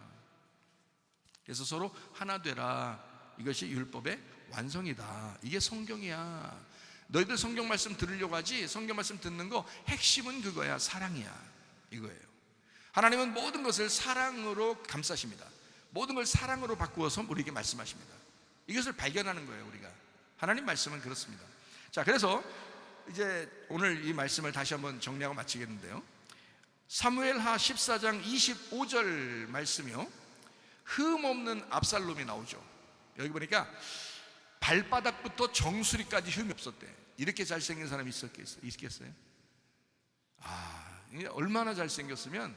그래서 서로 하나 되라. 이것이 율법의 완성이다. 이게 성경이야. 너희들 성경 말씀 들으려고 하지, 성경 말씀 듣는 거 핵심은 그거야. 사랑이야. 이거예요. 하나님은 모든 것을 사랑으로 감싸십니다. 모든 걸 사랑으로 바꾸어서 우리에게 말씀하십니다. 이것을 발견하는 거예요. 우리가 하나님 말씀은 그렇습니다. 자, 그래서 이제 오늘 이 말씀을 다시 한번 정리하고 마치겠는데요, 사무엘하 14장 25절 말씀이요, 흠없는 압살롬이 나오죠. 여기 보니까 발바닥부터 정수리까지 흠이 없었대. 이렇게 잘생긴 사람이 있겠어요? 얼마나 잘생겼으면,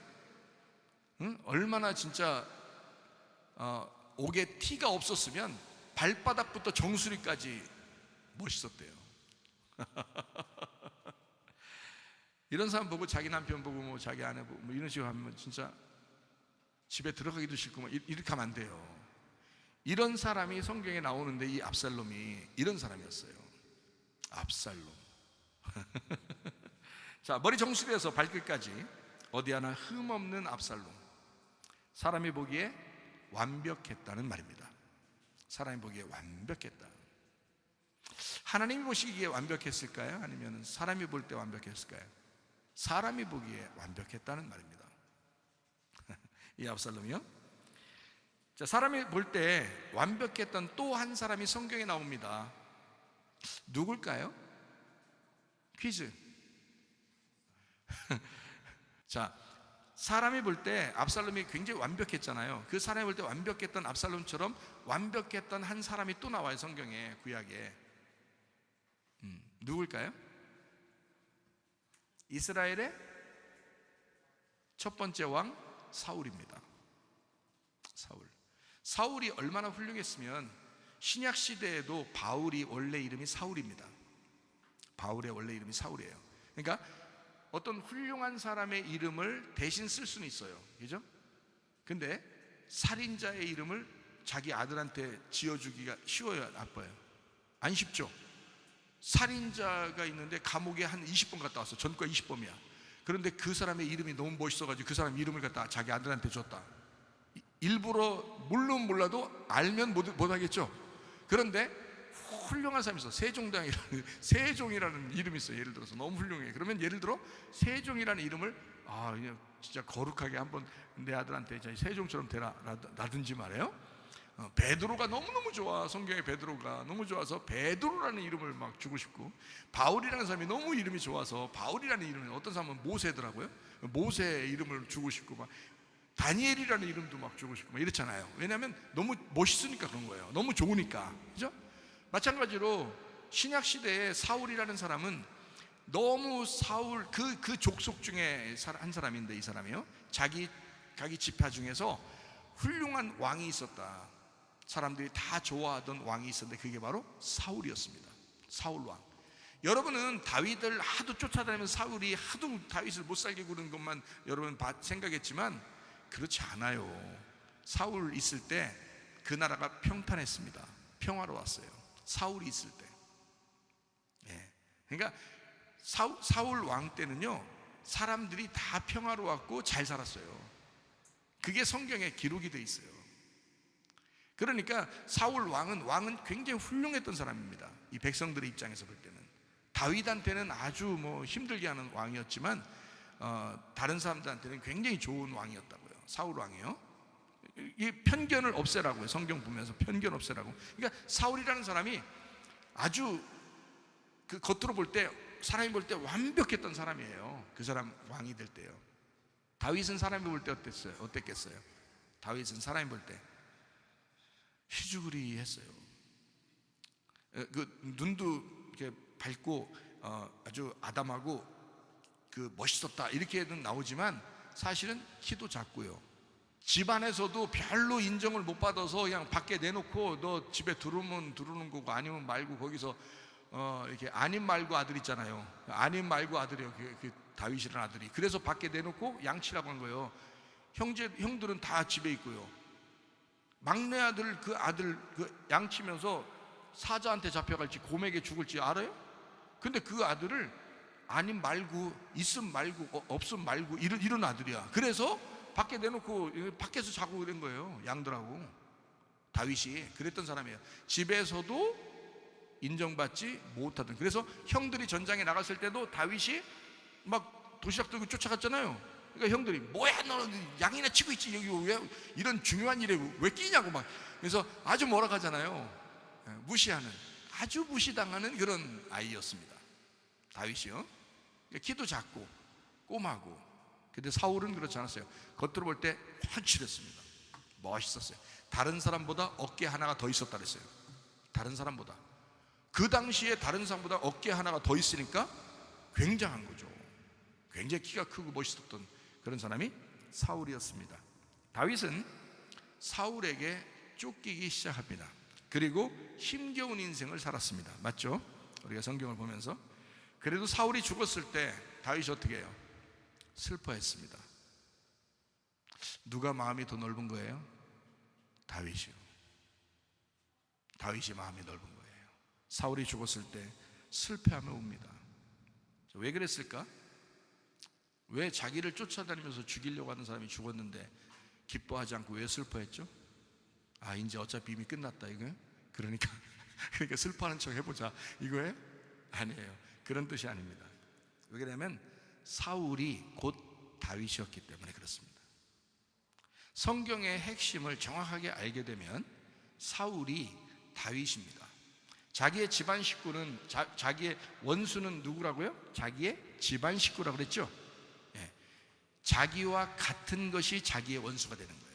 얼마나 진짜 옥에 티가 없었으면 발바닥부터 정수리까지 멋있었대요. 이런 사람 보고 자기 남편 보고 뭐 자기 아내 보고 뭐 이런 식으로 하면 진짜 집에 들어가기도 싫고 뭐 이렇게 하면 안 돼요. 이런 사람이 성경에 나오는데 이 압살롬이 이런 사람이었어요. 압살롬. 자, 머리 정수리에서 발끝까지 어디 하나 흠없는 압살롬. 사람이 보기에 완벽했다는 말입니다. 사람이 보기에 완벽했다. 하나님이 보시기에 완벽했을까요? 아니면 사람이 볼 때 완벽했을까요? 사람이 보기에 완벽했다는 말입니다. 이 압살롬이요. 자, 사람이 볼 때 완벽했던 또 한 사람이 성경에 나옵니다. 누굴까요? 퀴즈. 자, 사람이 볼 때 압살롬이 굉장히 완벽했잖아요. 그 사람이 볼 때 완벽했던 압살롬처럼 완벽했던 한 사람이 또 나와요. 성경에, 구약에. 누굴까요? 이스라엘의 첫 번째 왕 사울입니다. 사울이 얼마나 훌륭했으면 신약 시대에도 바울이 원래 이름이 사울입니다. 바울의 원래 이름이 사울이에요. 그러니까 어떤 훌륭한 사람의 이름을 대신 쓸 수는 있어요. 그죠? 근데 살인자의 이름을 자기 아들한테 지어주기가 쉬워요, 나빠요? 안 쉽죠? 살인자가 있는데 감옥에 한 20번 갔다 왔어. 전과 20범이야. 그런데 그 사람의 이름이 너무 멋있어가지고 그 사람 이름을 갖다 자기 아들한테 줬다. 일부러 물론 몰라도 알면 못 하겠죠. 그런데 훌륭한 사람이 있어. 세종이라는 이름이 있어요. 예를 들어서 너무 훌륭해. 그러면 예를 들어 세종이라는 이름을 그냥 진짜 거룩하게 한번 내 아들한테 세종처럼 되라든지 말이에요. 베드로가 너무너무 좋아. 성경에 베드로가 너무 좋아서 베드로라는 이름을 막 주고 싶고, 바울이라는 사람이 너무 이름이 좋아서 바울이라는 이름을, 어떤 사람은 모세더라고요. 모세의 이름을 주고 싶고, 막 다니엘이라는 이름도 막 주고 싶고 막 이렇잖아요. 왜냐하면 너무 멋있으니까 그런 거예요. 너무 좋으니까. 그죠? 마찬가지로 신약 시대에 사울이라는 사람은 너무 사울 그 족속 중에 한 사람인데, 이 사람이요, 자기 지파 중에서 훌륭한 왕이 있었다. 사람들이 다 좋아하던 왕이 있었는데 그게 바로 사울이었습니다. 사울 왕. 여러분은 다윗을 하도 쫓아다니면서 사울이 하도 다윗을 못 살게 구는 것만 여러분 생각했지만 그렇지 않아요. 사울 있을 때 그 나라가 평탄했습니다. 평화로웠어요. 사울이 있을 때. 예. 그러니까 사울 왕 때는요, 사람들이 다 평화로웠고 잘 살았어요. 그게 성경에 기록이 돼 있어요. 그러니까 사울 왕은 굉장히 훌륭했던 사람입니다. 이 백성들의 입장에서 볼 때는 다윗한테는 아주 힘들게 하는 왕이었지만 다른 사람들한테는 굉장히 좋은 왕이었다고요. 사울 왕이요. 이 편견을 없애라고요. 성경 보면서 편견 없애라고. 그러니까 사울이라는 사람이 아주 그 겉으로 볼 때, 사람이 볼 때 완벽했던 사람이에요. 그 사람 왕이 될 때요. 다윗은 사람이 볼 때 어땠겠어요? 다윗은 사람이 볼 때 희죽으리했어요. 그 눈도 이렇게 밝고 아주 아담하고 그 멋있었다 이렇게는 나오지만 사실은 키도 작고요. 집안에서도 별로 인정을 못 받아서 그냥 밖에 내놓고 너 집에 들어오면 들어오는 거고 아니면 말고 거기서 이렇게 아님 말고 아들 있잖아요. 아님 말고 아들이요. 그 다윗이라는 아들이. 그래서 밖에 내놓고 양치라고 한 거예요. 형들은 다 집에 있고요. 막내 아들 그 양치면서 사자한테 잡혀갈지 곰에게 죽을지 알아요? 근데 그 아들을 아님 말고 있음 말고 없음 말고 이런 아들이야. 그래서 밖에 내놓고 밖에서 자고 그런 거예요. 양들하고. 다윗이 그랬던 사람이에요. 집에서도 인정받지 못하던. 그래서 형들이 전장에 나갔을 때도 다윗이 막 도시락 들고 쫓아갔잖아요. 그러니까 형들이 뭐야 너는 양이나 치고 있지 여기 왜 이런 중요한 일에 왜 끼냐고 막. 그래서 아주 뭐라 하잖아요. 무시하는, 아주 무시당하는 그런 아이였습니다. 다윗이요. 키도 작고 꼬마고. 근데 사울은 그렇지 않았어요. 겉으로 볼 때 훤칠했습니다. 멋있었어요. 다른 사람보다 어깨 하나가 더 있었다 그랬어요. 다른 사람보다. 그 당시에 다른 사람보다 어깨 하나가 더 있으니까 굉장한 거죠. 굉장히 키가 크고 멋있었던 그런 사람이 사울이었습니다. 다윗은 사울에게 쫓기기 시작합니다. 그리고 힘겨운 인생을 살았습니다. 맞죠? 우리가 성경을 보면서. 그래도 사울이 죽었을 때 다윗이 어떻게 해요? 슬퍼했습니다. 누가 마음이 더 넓은 거예요? 다윗이요. 다윗이 마음이 넓은 거예요. 사울이 죽었을 때 슬퍼하며 웁니다. 왜 그랬을까? 왜 자기를 쫓아다니면서 죽이려고 하는 사람이 죽었는데 기뻐하지 않고 왜 슬퍼했죠? 아, 이제 어차피 이미 끝났다 이거예요? 그러니까 슬퍼하는 척 해보자 이거예요? 아니에요. 그런 뜻이 아닙니다. 왜 그러냐면 사울이 곧 다윗이었기 때문에 그렇습니다. 성경의 핵심을 정확하게 알게 되면 사울이 다윗입니다. 자기의 집안 식구는 자기의 원수는 누구라고요? 자기의 집안 식구라고 그랬죠? 예. 자기와 같은 것이 자기의 원수가 되는 거예요.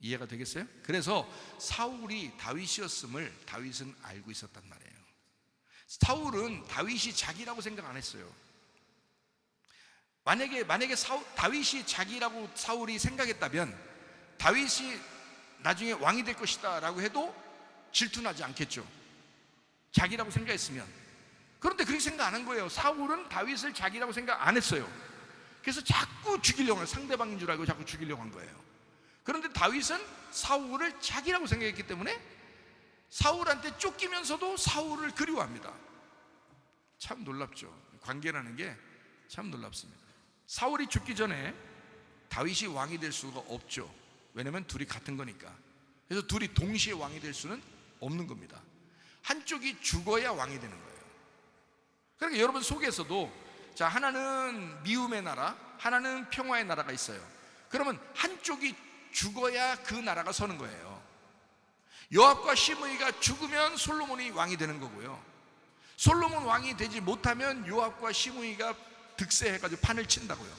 이해가 되겠어요? 그래서 사울이 다윗이었음을 다윗은 알고 있었단 말이에요. 사울은 다윗이 자기라고 생각 안 했어요. 만약에 다윗이 자기라고 사울이 생각했다면 다윗이 나중에 왕이 될 것이다 라고 해도 질투나지 않겠죠. 자기라고 생각했으면. 그런데 그렇게 생각 안 한 거예요. 사울은 다윗을 자기라고 생각 안 했어요. 그래서 자꾸 죽이려고 해요. 상대방인 줄 알고 자꾸 죽이려고 한 거예요. 그런데 다윗은 사울을 자기라고 생각했기 때문에 사울한테 쫓기면서도 사울을 그리워합니다. 참 놀랍죠. 관계라는 게 참 놀랍습니다. 사울이 죽기 전에 다윗이 왕이 될 수가 없죠. 왜냐하면 둘이 같은 거니까. 그래서 둘이 동시에 왕이 될 수는 없는 겁니다. 한쪽이 죽어야 왕이 되는 거예요. 그러니까 여러분 속에서도 자, 하나는 미움의 나라, 하나는 평화의 나라가 있어요. 그러면 한쪽이 죽어야 그 나라가 서는 거예요. 요압과 시므이가 죽으면 솔로몬이 왕이 되는 거고요. 솔로몬 왕이 되지 못하면 요압과 시므이가 득세해가지고 판을 친다고요.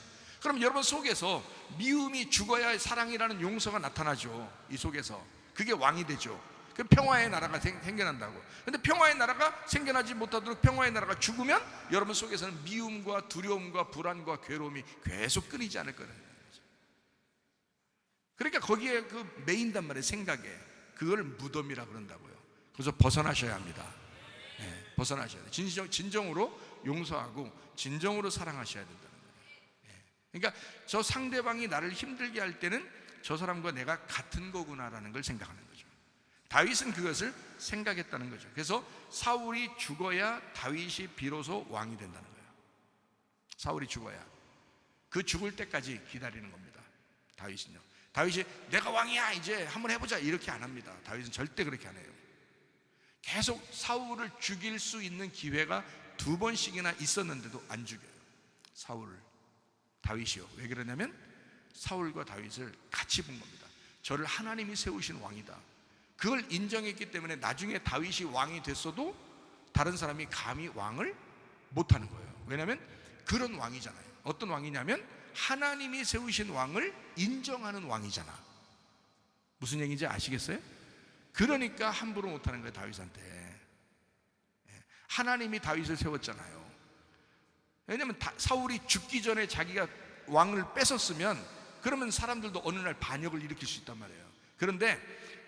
그럼 여러분 속에서 미움이 죽어야 사랑이라는 용서가 나타나죠. 이 속에서 그게 왕이 되죠. 그 평화의 나라가 생겨난다고. 근데 평화의 나라가 생겨나지 못하도록 평화의 나라가 죽으면 여러분 속에서는 미움과 두려움과 불안과 괴로움이 계속 끊이지 않을 거예요. 그러니까 거기에 그 메인단 말이에요. 생각에. 그걸 무덤이라 그런다고요. 그래서 벗어나셔야 합니다. 네, 벗어나셔야 돼요. 진정으로 용서하고 진정으로 사랑하셔야 된다는 거예요. 네. 그러니까 저 상대방이 나를 힘들게 할 때는 저 사람과 내가 같은 거구나라는 걸 생각하는 거죠. 다윗은 그것을 생각했다는 거죠. 그래서 사울이 죽어야 다윗이 비로소 왕이 된다는 거예요. 사울이 죽어야. 그 죽을 때까지 기다리는 겁니다. 다윗은요. 다윗이 내가 왕이야 이제 한번 해보자 이렇게 안 합니다. 다윗은 절대 그렇게 안 해요. 계속 사울을 죽일 수 있는 기회가 두 번씩이나 있었는데도 안 죽여요. 사울, 다윗이요. 왜 그러냐면 사울과 다윗을 같이 본 겁니다. 저를 하나님이 세우신 왕이다, 그걸 인정했기 때문에 나중에 다윗이 왕이 됐어도 다른 사람이 감히 왕을 못하는 거예요. 왜냐하면 그런 왕이잖아요. 어떤 왕이냐면 하나님이 세우신 왕을 인정하는 왕이잖아. 무슨 얘기인지 아시겠어요? 그러니까 함부로 못하는 거예요. 다윗한테. 하나님이 다윗을 세웠잖아요. 왜냐하면 사울이 죽기 전에 자기가 왕을 뺏었으면 그러면 사람들도 어느 날 반역을 일으킬 수 있단 말이에요. 그런데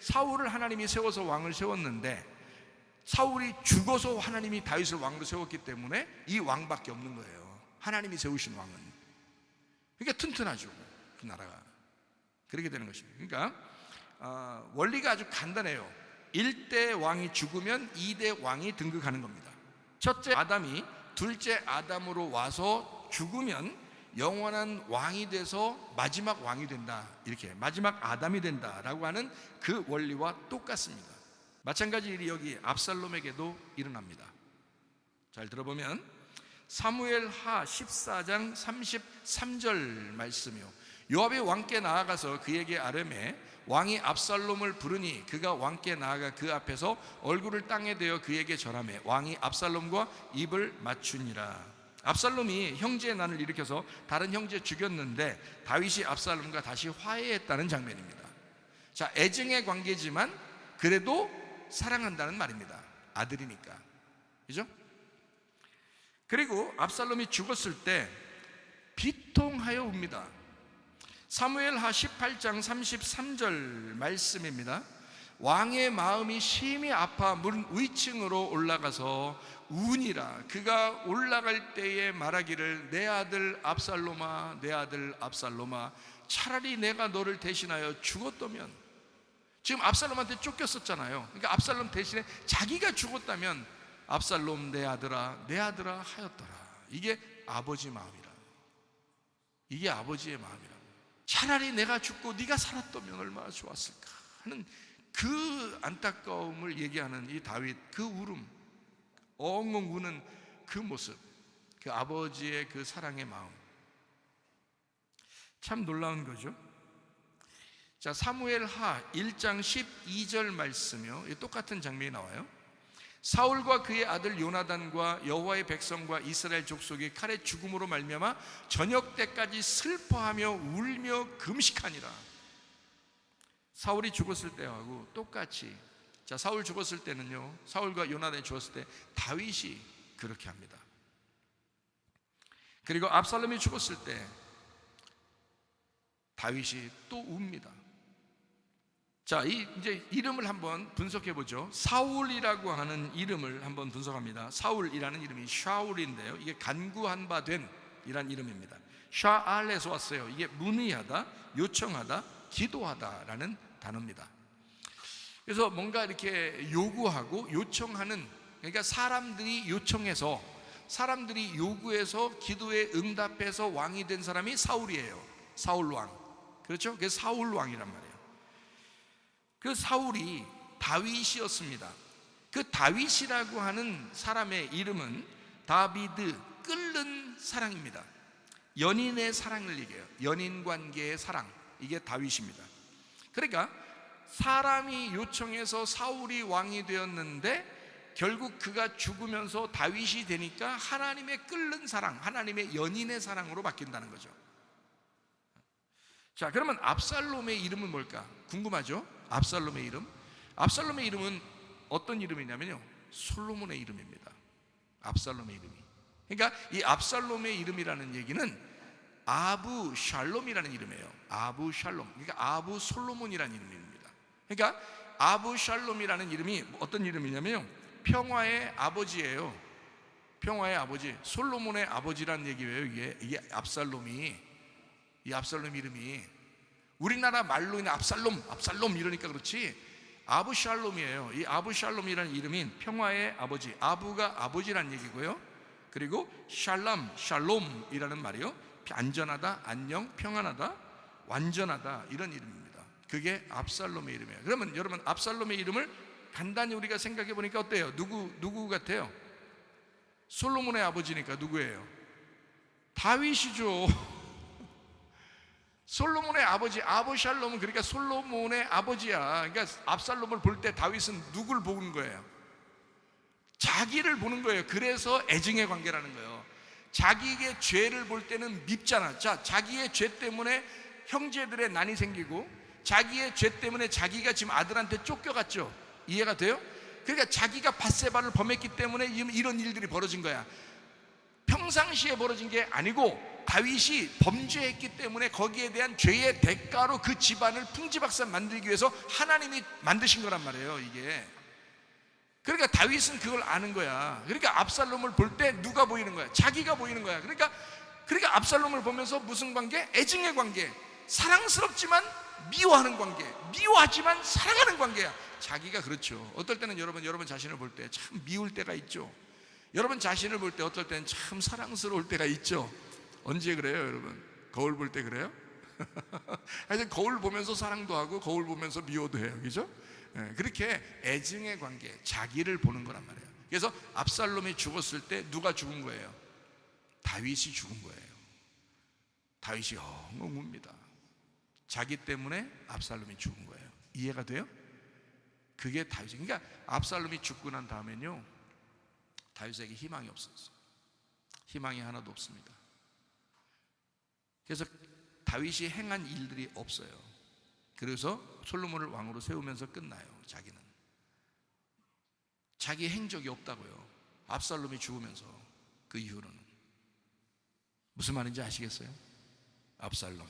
사울을 하나님이 세워서 왕을 세웠는데 사울이 죽어서 하나님이 다윗을 왕으로 세웠기 때문에 이 왕밖에 없는 거예요. 하나님이 세우신 왕은. 그러니까 튼튼하죠, 그 나라가. 그렇게 되는 것입니다. 그러니까 원리가 아주 간단해요. 1대 왕이 죽으면 2대 왕이 등극하는 겁니다. 첫째 아담이 둘째 아담으로 와서 죽으면 영원한 왕이 돼서 마지막 왕이 된다, 이렇게 마지막 아담이 된다라고 하는 그 원리와 똑같습니다. 마찬가지 일이 여기 압살롬에게도 일어납니다. 잘 들어보면 사무엘하 14장 33절 말씀이요. 요압이 왕께 나아가서 그에게 아뢰매 왕이 압살롬을 부르니 그가 왕께 나아가 그 앞에서 얼굴을 땅에 대어 그에게 절하매 왕이 압살롬과 입을 맞추니라. 압살롬이 형제의 난을 일으켜서 다른 형제 죽였는데 다윗이 압살롬과 다시 화해했다는 장면입니다. 자, 애증의 관계지만 그래도 사랑한다는 말입니다. 아들이니까. 그죠? 그리고 압살롬이 죽었을 때 비통하여 웁니다. 사무엘하 18장 33절 말씀입니다. 왕의 마음이 심히 아파 문 위층으로 올라가서 우니라. 그가 올라갈 때에 말하기를 내 아들 압살롬아, 내 아들 압살롬아, 차라리 내가 너를 대신하여 죽었다면. 지금 압살롬한테 쫓겼었잖아요. 그러니까 압살롬 대신에 자기가 죽었다면 압살롬 내 아들아, 내 아들아 하였더라. 이게 아버지 마음이라. 이게 아버지의 마음이라. 차라리 내가 죽고 네가 살았다면 얼마나 좋았을까 하는 그 안타까움을 얘기하는 이 다윗, 그 울음, 엉엉 우는 그 모습, 그 아버지의 그 사랑의 마음, 참 놀라운 거죠. 자, 사무엘하 1장 12절 말씀이요. 똑같은 장면이 나와요. 사울과 그의 아들 요나단과 여호와의 백성과 이스라엘 족속이 칼의 죽음으로 말미암아 저녁 때까지 슬퍼하며 울며 금식하니라. 사울이 죽었을 때하고 똑같이, 자, 사울 죽었을 때는요, 사울과 요나단이 죽었을 때 다윗이 그렇게 합니다. 그리고 압살롬이 죽었을 때 다윗이 또 웁니다. 자, 이제 이름을 한번 분석해 보죠. 사울이라고 하는 이름을 한번 분석합니다. 사울이라는 이름이 샤울인데요, 이게 간구한 바 된 이란 이름입니다. 샤알에서 왔어요. 이게 문의하다, 요청하다, 기도하다라는 단어입니다. 그래서 뭔가 이렇게 요구하고 요청하는, 그러니까 사람들이 요청해서, 사람들이 요구해서 기도에 응답해서 왕이 된 사람이 사울이에요. 사울왕. 그렇죠? 그게 사울왕이란 말이에요. 그 사울이 다윗이었습니다. 그 다윗이라고 하는 사람의 이름은 다비드, 끓는 사랑입니다. 연인의 사랑을 얘기해요. 연인 관계의 사랑, 이게 다윗입니다. 그러니까 사람이 요청해서 사울이 왕이 되었는데 결국 그가 죽으면서 다윗이 되니까 하나님의 끓는 사랑, 하나님의 연인의 사랑으로 바뀐다는 거죠. 자, 그러면 압살롬의 이름은 뭘까? 궁금하죠? 압살롬의 이름. 압살롬의 이름은 어떤 이름이냐면요, 솔로몬의 이름입니다. 압살롬의 이름이. 그러니까 이 압살롬의 이름이라는 얘기는 아부 샬롬이라는 이름이에요. 아부 샬롬. 그러니까 아부 솔로몬이라는 이름입니다. 그러니까 아부 샬롬이라는 이름이 어떤 이름이냐면요, 평화의 아버지예요. 평화의 아버지, 솔로몬의 아버지라는 얘기예요. 이게 압살롬이, 이 압살롬 이름이 우리나라 말로 있는 압살롬 이러니까 그렇지 아부샬롬이에요. 이 아부샬롬이라는 이름인 평화의 아버지, 아부가 아버지란 얘기고요. 그리고 샬롬이라는 말이요, 안전하다, 안녕, 평안하다, 완전하다, 이런 이름입니다. 그게 압살롬의 이름이에요. 그러면 여러분, 압살롬의 이름을 간단히 우리가 생각해 보니까 어때요? 누구 같아요? 솔로몬의 아버지니까 누구예요? 다윗이죠. 솔로몬의 아버지 아브샬롬은 그러니까 솔로몬의 아버지야. 그러니까 압살롬을 볼 때 다윗은 누굴 보는 거예요? 자기를 보는 거예요. 그래서 애증의 관계라는 거예요. 자기의 죄를 볼 때는 밉잖아. 자, 자기의 죄 때문에 형제들의 난이 생기고, 자기의 죄 때문에 자기가 지금 아들한테 쫓겨갔죠. 이해가 돼요? 그러니까 자기가 밧세바를 범했기 때문에 이런 일들이 벌어진 거야. 평상시에 벌어진 게 아니고 다윗이 범죄했기 때문에 거기에 대한 죄의 대가로 그 집안을 풍지박산 만들기 위해서 하나님이 만드신 거란 말이에요, 이게. 그러니까 다윗은 그걸 아는 거야. 그러니까 압살롬을 볼 때 누가 보이는 거야? 자기가 보이는 거야. 그러니까 압살롬을 보면서 무슨 관계? 애증의 관계. 사랑스럽지만 미워하는 관계. 미워하지만 사랑하는 관계야. 자기가 그렇죠. 어떨 때는 여러분 자신을 볼 때 참 미울 때가 있죠. 여러분 자신을 볼 때 어떨 때는 참 사랑스러울 때가 있죠. 언제 그래요, 여러분? 거울 볼 때 그래요? 하여튼 거울 보면서 사랑도 하고 거울 보면서 미워도 해요, 그죠? 그렇게 애증의 관계, 자기를 보는 거란 말이에요. 그래서 압살롬이 죽었을 때 누가 죽은 거예요? 다윗이 죽은 거예요. 다윗이 엉엉 웁니다. 자기 때문에 압살롬이 죽은 거예요. 이해가 돼요? 그게 다윗이. 그러니까 압살롬이 죽고 난 다음에는요, 다윗에게 희망이 없었어요. 희망이 하나도 없습니다. 그래서 다윗이 행한 일들이 없어요. 그래서 솔로몬을 왕으로 세우면서 끝나요. 자기는 자기 행적이 없다고요. 압살롬이 죽으면서. 그 이후로는 무슨 말인지 아시겠어요? 압살롬,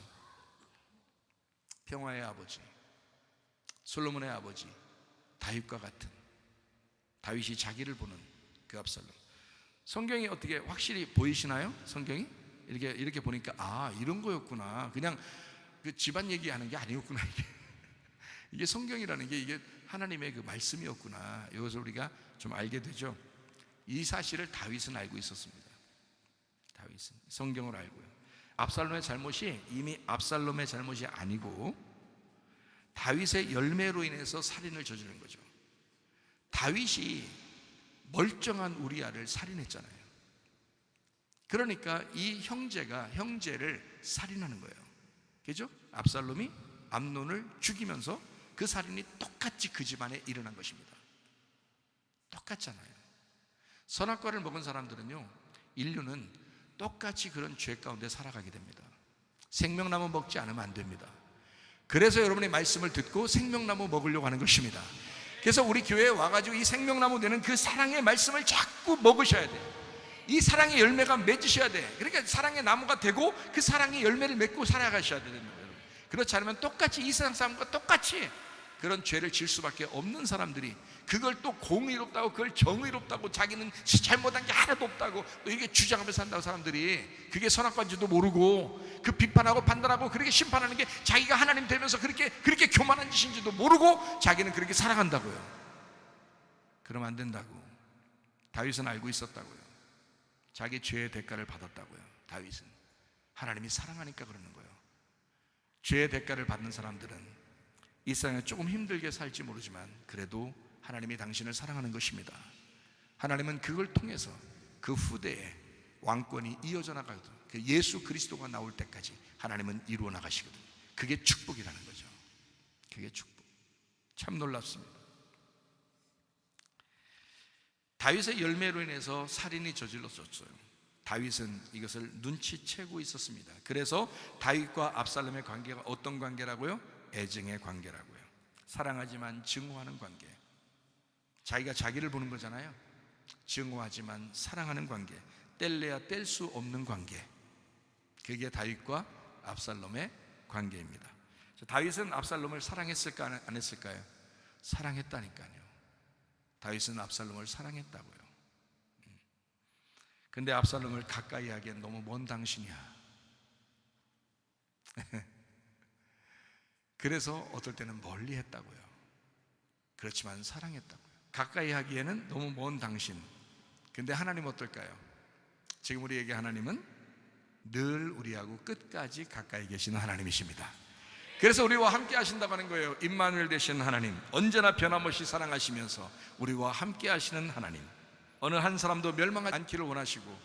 평화의 아버지, 솔로몬의 아버지, 다윗과 같은, 다윗이 자기를 보는 그 압살롬. 성경이 어떻게 확실히 보이시나요? 성경이 이렇게 보니까 이런 거였구나. 그냥 그 집안 얘기하는 게 아니었구나. 이게 성경이라는 게 이게 하나님의 그 말씀이었구나. 이것을 우리가 좀 알게 되죠. 이 사실을 다윗은 알고 있었습니다. 다윗은 성경을 알고요. 압살롬의 잘못이 이미 압살롬의 잘못이 아니고 다윗의 열매로 인해서 살인을 저지른 거죠. 다윗이 멀쩡한 우리아를 살인했잖아요. 그러니까 이 형제를 살인하는 거예요. 그죠? 압살롬이 암논을 죽이면서 그 살인이 똑같이 그 집안에 일어난 것입니다. 똑같잖아요. 선악과를 먹은 사람들은요, 인류는 똑같이 그런 죄 가운데 살아가게 됩니다. 생명나무 먹지 않으면 안 됩니다. 그래서 여러분의 말씀을 듣고 생명나무 먹으려고 하는 것입니다. 그래서 우리 교회에 와가지고 이 생명나무 되는 그 사랑의 말씀을 자꾸 먹으셔야 돼요. 이 사랑의 열매가 맺으셔야 돼. 그러니까 사랑의 나무가 되고 그 사랑의 열매를 맺고 살아가셔야 됩니다. 그렇지 않으면 똑같이 이 세상 사람과 똑같이 그런 죄를 질 수밖에 없는 사람들이, 그걸 또 공의롭다고, 그걸 정의롭다고, 자기는 잘못한 게 하나도 없다고 또 이게 주장하면서 산다고, 사람들이 그게 선악과인지도 모르고 그 비판하고 판단하고 그렇게 심판하는 게 자기가 하나님 되면서 그렇게 교만한 짓인지도 모르고 자기는 그렇게 살아간다고요. 그러면 안 된다고 다윗은 알고 있었다고요. 자기 죄의 대가를 받았다고요. 다윗은 하나님이 사랑하니까 그러는 거예요. 죄의 대가를 받는 사람들은 이 세상에 조금 힘들게 살지 모르지만 그래도 하나님이 당신을 사랑하는 것입니다. 하나님은 그걸 통해서 그 후대에 왕권이 이어져 나가거든. 예수 그리스도가 나올 때까지 하나님은 이루어 나가시거든. 그게 축복이라는 거죠. 그게 축복. 참 놀랍습니다. 다윗의 열매로 인해서 살인이 저질러졌어요. 다윗은 이것을 눈치채고 있었습니다. 그래서 다윗과 압살롬의 관계가 어떤 관계라고요? 애증의 관계라고요. 사랑하지만 증오하는 관계. 자기가 자기를 보는 거잖아요. 증오하지만 사랑하는 관계. 뗄래야 뗄 수 없는 관계. 그게 다윗과 압살롬의 관계입니다. 다윗은 압살롬을 사랑했을까 안 했을까요? 사랑했다니까요. 다윗은 압살롬을 사랑했다고요. 근데 압살롬을 가까이 하기엔 너무 먼 당신이야. 그래서 어떨 때는 멀리 했다고요. 그렇지만 사랑했다고요. 가까이 하기에는 너무 먼 당신. 근데 하나님 어떨까요? 지금 우리에게 하나님은 늘 우리하고 끝까지 가까이 계시는 하나님이십니다. 그래서 우리와 함께 하신다고 하는 거예요. 임마누엘 되신 하나님, 언제나 변함없이 사랑하시면서 우리와 함께 하시는 하나님. 어느 한 사람도 멸망하지 않기를 원하시고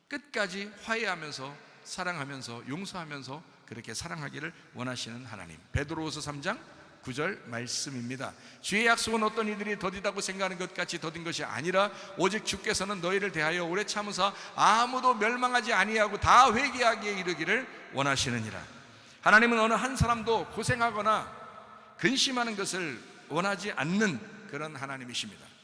끝까지 화해하면서 사랑하면서 용서하면서 그렇게 사랑하기를 원하시는 하나님. 베드로후서 3장 9절 말씀입니다. 주의 약속은 어떤 이들이 더디다고 생각하는 것 같이 더딘 것이 아니라 오직 주께서는 너희를 대하여 오래 참으사 아무도 멸망하지 아니하고 다 회개하기에 이르기를 원하시느니라. 하나님은 어느 한 사람도 고생하거나 근심하는 것을 원하지 않는 그런 하나님이십니다.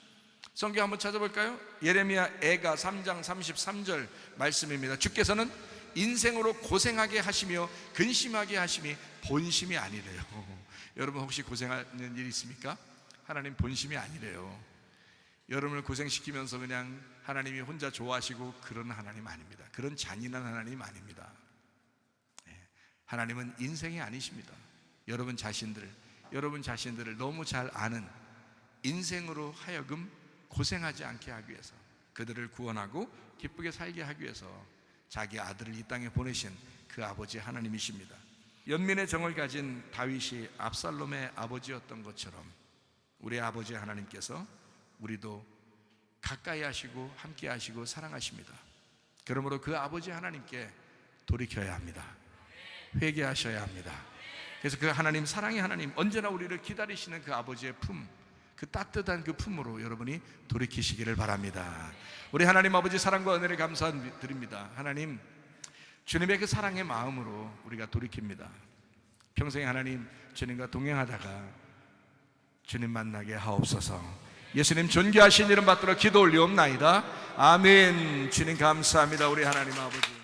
성경 한번 찾아볼까요? 예레미야 애가 3장 33절 말씀입니다. 주께서는 인생으로 고생하게 하시며 근심하게 하심이 본심이 아니래요. 여러분 혹시 고생하는 일 있습니까? 하나님 본심이 아니래요. 여러분을 고생시키면서 그냥 하나님이 혼자 좋아하시고 그런 하나님 아닙니다. 그런 잔인한 하나님 아닙니다. 하나님은 인생이 아니십니다. 여러분 자신들을 너무 잘 아는 인생으로 하여금 고생하지 않게 하기 위해서, 그들을 구원하고 기쁘게 살게 하기 위해서 자기 아들을 이 땅에 보내신 그 아버지 하나님이십니다. 연민의 정을 가진 다윗이 압살롬의 아버지였던 것처럼 우리 아버지 하나님께서 우리도 가까이 하시고 함께 하시고 사랑하십니다. 그러므로 그 아버지 하나님께 돌이켜야 합니다. 회개하셔야 합니다. 그래서 그 하나님, 사랑의 하나님, 언제나 우리를 기다리시는 그 아버지의 품, 그 따뜻한 그 품으로 여러분이 돌이키시기를 바랍니다. 우리 하나님 아버지 사랑과 은혜를 감사드립니다. 하나님, 주님의 그 사랑의 마음으로 우리가 돌이킵니다. 평생 하나님 주님과 동행하다가 주님 만나게 하옵소서. 예수님 존귀하신 이름 받들어 기도 올리옵나이다. 아멘. 주님 감사합니다. 우리 하나님 아버지.